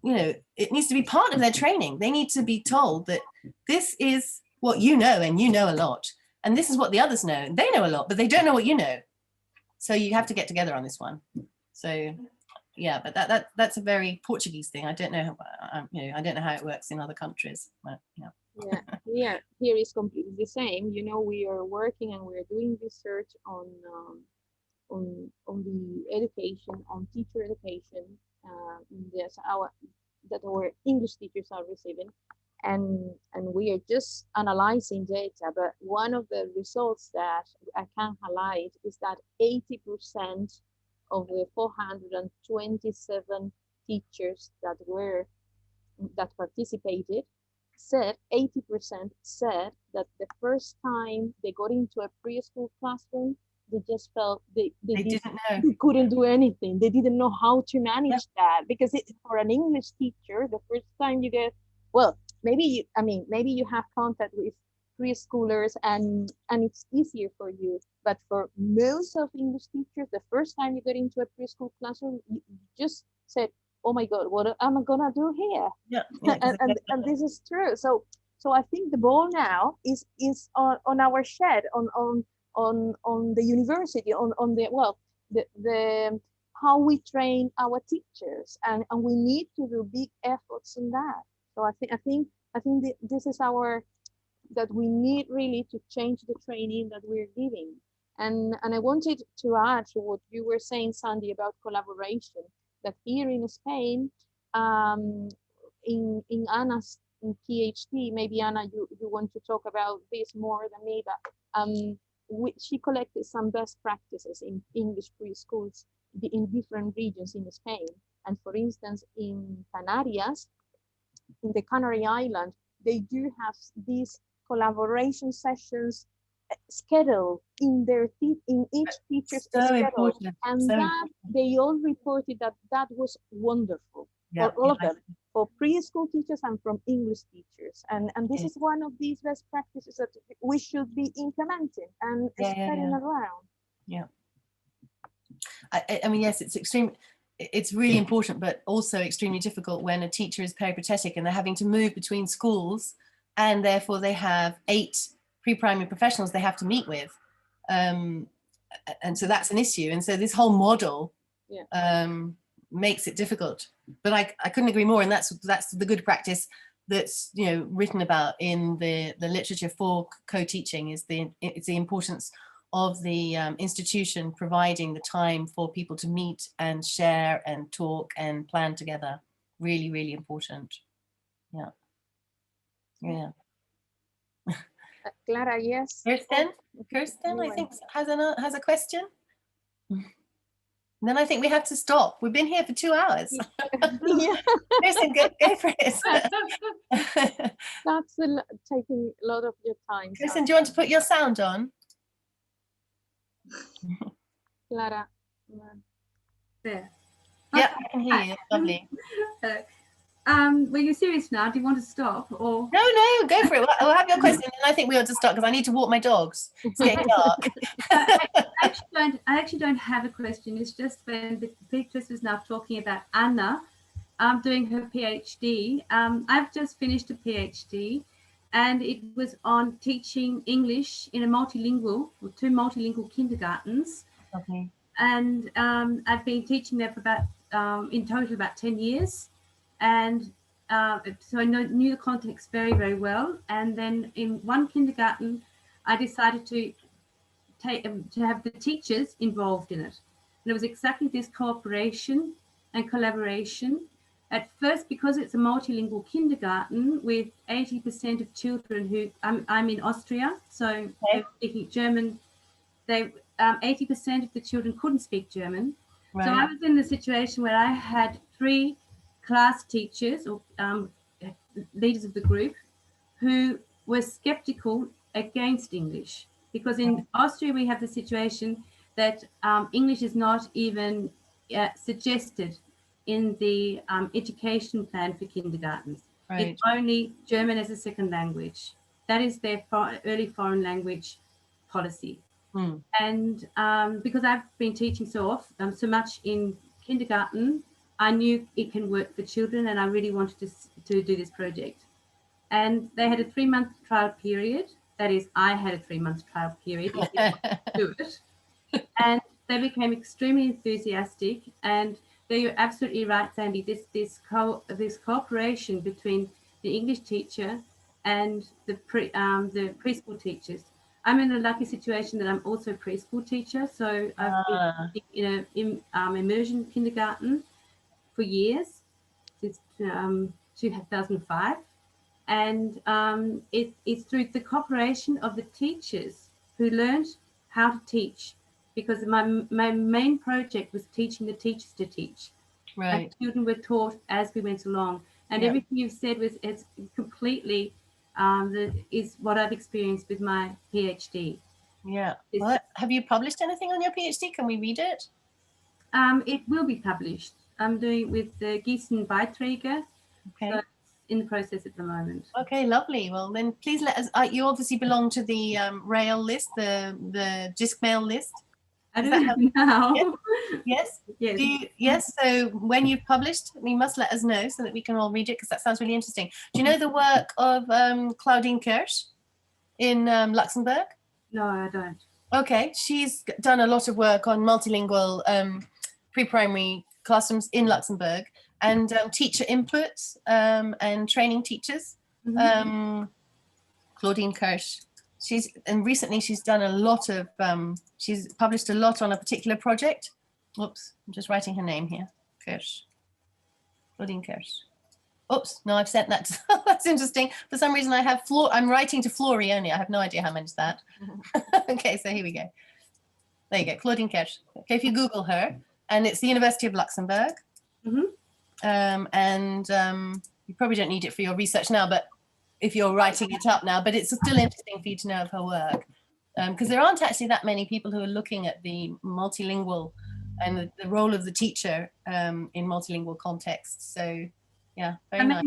you know, it needs to be part of their training. They need to be told that this is what you know, and you know a lot, and this is what the others know, and they know a lot, but they don't know what you know. So you have to get together on this one. So yeah, but that's a very Portuguese thing. I don't know, you know, I don't know how it works in other countries. But, yeah. Yeah, here is completely the same. You know, we are working and we're doing research on the education, on teacher education, that our English teachers are receiving, and we are just analyzing data. But one of the results that I can highlight is that 80% of the 427 teachers that participated said 80% said that the first time they got into a preschool classroom, they just felt they didn't know. they couldn't do anything. They didn't know how to manage that, because for an English teacher, the first time you get, well, maybe you have contact with preschoolers and it's easier for you, but for most of English teachers, the first time you get into a preschool classroom, you just said, oh my God, what am I gonna do here? And this is true. So I think the ball now is on our shed, on the university, on the how we train our teachers, and we need to do big efforts in that. So I think this is that we need really to change the training that we're giving. And I wanted to add to what you were saying, Sandy, about collaboration, that here in Spain, in Anna's PhD, maybe Anna, you want to talk about this more than me, but she collected some best practices in English preschools in different regions in Spain. And for instance, in Canarias, in the Canary Island, they do have these collaboration sessions scheduled in each teacher's schedule, important. And that they all reported that was wonderful for all of them, for preschool teachers and from English teachers. And this is one of these best practices that we should be implementing and spreading around. Yeah. I mean, yes, it's really important, but also extremely difficult when a teacher is peripatetic and they're having to move between schools, and therefore they have 8 pre-primary professionals they have to meet with. And so that's an issue. And so this whole model makes it difficult. But I couldn't agree more. And that's the good practice that's written about in the literature for co-teaching, is it's the importance of the institution providing the time for people to meet and share and talk and plan together. Really, really important. Yeah. Yeah. Clara, yes. Kirsten, I think has a question. And then I think we have to stop. We've been here for 2 hours. Kirsten, go for it. That's taking a lot of your time. Kirsten, do you want to put your sound on? Clara. There. Yeah, I can hear you. Lovely. Were you serious now? Do you want to stop or? No, go for it. We'll have your question, and I think we ought to start because I need to walk my dogs. It's getting dark. I actually don't have a question. It's just when Beatrice was now talking about Anna doing her PhD. I've just finished a PhD, and it was on teaching English in a multilingual, or 2 multilingual kindergartens. Okay. And I've been teaching there for about, in total, about 10 years. And so I knew the context very, very well. And then in one kindergarten, I decided to have the teachers involved in it. And it was exactly this cooperation and collaboration. At first, because it's a multilingual kindergarten with 80% of children who, I'm in Austria, so they're speaking German, 80% of the children couldn't speak German. Right. So I was in the situation where I had 3 class teachers or leaders of the group who were skeptical against English, because in Austria we have the situation that English is not even suggested in the education plan for kindergartens. Right. It's only German as a second language. That is their early foreign language policy. And because I've been teaching so much in kindergarten, I knew it can work for children, and I really wanted to do this project. And they had a 3-month trial period. That is, I had a 3-month trial period if they wanted to do it. And they became extremely enthusiastic. And you're absolutely right, Sandy. This cooperation between the English teacher and the preschool teachers. I'm in a lucky situation that I'm also a preschool teacher. So I've been in immersion kindergarten for years, since 2005. And it's through the cooperation of the teachers who learned how to teach, because my main project was teaching the teachers to teach. Right. And children were taught as we went along. And Yeah. everything you've said it's completely is what I've experienced with my PhD. Yeah. Well, have you published anything on your PhD? Can we read it? It will be published. I'm doing it with the Gießen Beiträge. Okay. So it's in the process at the moment. Okay, lovely. Well, then please let us. You obviously belong to the rail list, the JISC mail list. I do now. Yes. Yes. Yes. So when you've published, you must let us know so that we can all read it, because that sounds really interesting. Do you know the work of Claudine Kirsch in Luxembourg? No, I don't. Okay, she's done a lot of work on multilingual pre-primary classrooms in Luxembourg, and teacher input and training teachers. Claudine Kirsch. Recently she's done a lot of, she's published a lot on a particular project. Oops, I'm just writing her name here. Kirsch. Claudine Kirsch. Oops, no, I've sent that. That's interesting. For some reason I have I'm writing to Flory only. I have no idea how many is that. Okay, so here we go. There you go, Claudine Kirsch. Okay, if you Google her, and it's the University of Luxembourg. And you probably don't need it for your research now, but if you're writing it up now, but it's still interesting for you to know of her work, because there aren't actually that many people who are looking at the multilingual and the role of the teacher in multilingual contexts. So yeah, very nice.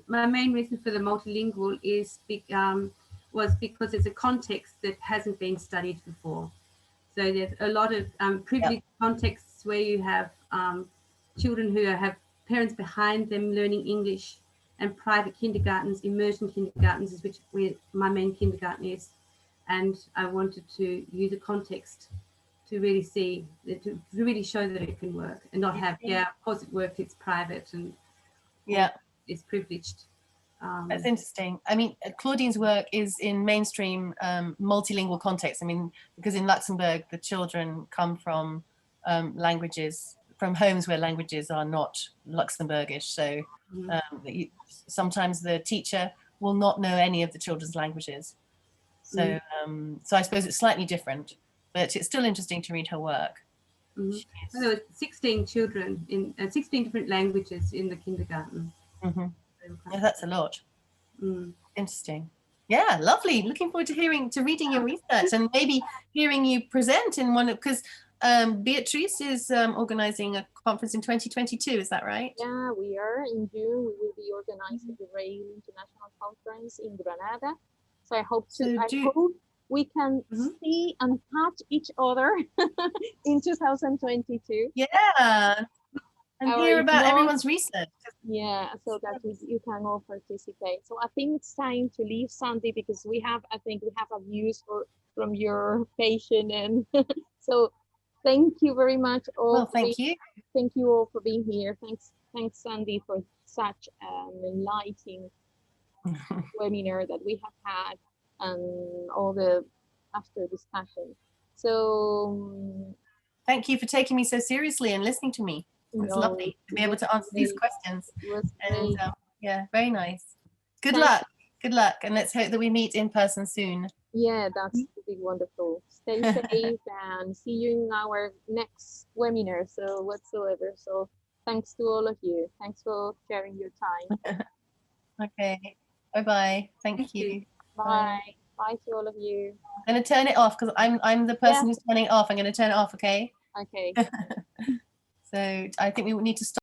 My main reason for the multilingual was because it's a context that hasn't been studied before. So there's a lot of privileged contexts where you have children who have parents behind them learning English, and private kindergartens, immersion kindergartens, is where my main kindergarten is. And I wanted to use a context to really see, to really show that it can work, and not have, of course it works, it's private and it's privileged. That's interesting. I mean, Claudine's work is in mainstream multilingual context. I mean, because in Luxembourg, the children come from from homes where languages are not Luxembourgish. So sometimes the teacher will not know any of the children's languages. So, so I suppose it's slightly different, but it's still interesting to read her work. There were 16 children in 16 different languages in the kindergarten. Yeah, that's a lot. Interesting. Yeah, lovely. Looking forward to reading your research, and maybe hearing you present in one of, because Beatrice is organizing a conference in 2022, is that right? Yeah, we are. In June, we will be organizing the RAIL International Conference in Granada. So I hope we can see and touch each other in 2022. Yeah, and hear about everyone's research. Yeah, so that you can all participate. So I think it's time to leave, Sandy, because I think we have a views from your patient, and so thank you very much all. Well, thank you. Thank you all for being here. Thanks, Sandy, for such an enlightening webinar that we have had, and all the after discussion. So thank you for taking me so seriously and listening to me. It's lovely to be able to answer these questions. And yeah, very nice. Good luck, and let's hope that we meet in person soon. Yeah, that's be wonderful. Stay safe and see you in our next webinar. So whatsoever. So thanks to all of you. Thanks for sharing your time. Okay. Bye-bye. Thank you. Bye. Bye to all of you. I'm going to turn it off because I'm the person who's turning it off. I'm going to turn it off, okay? Okay. So I think we need to stop.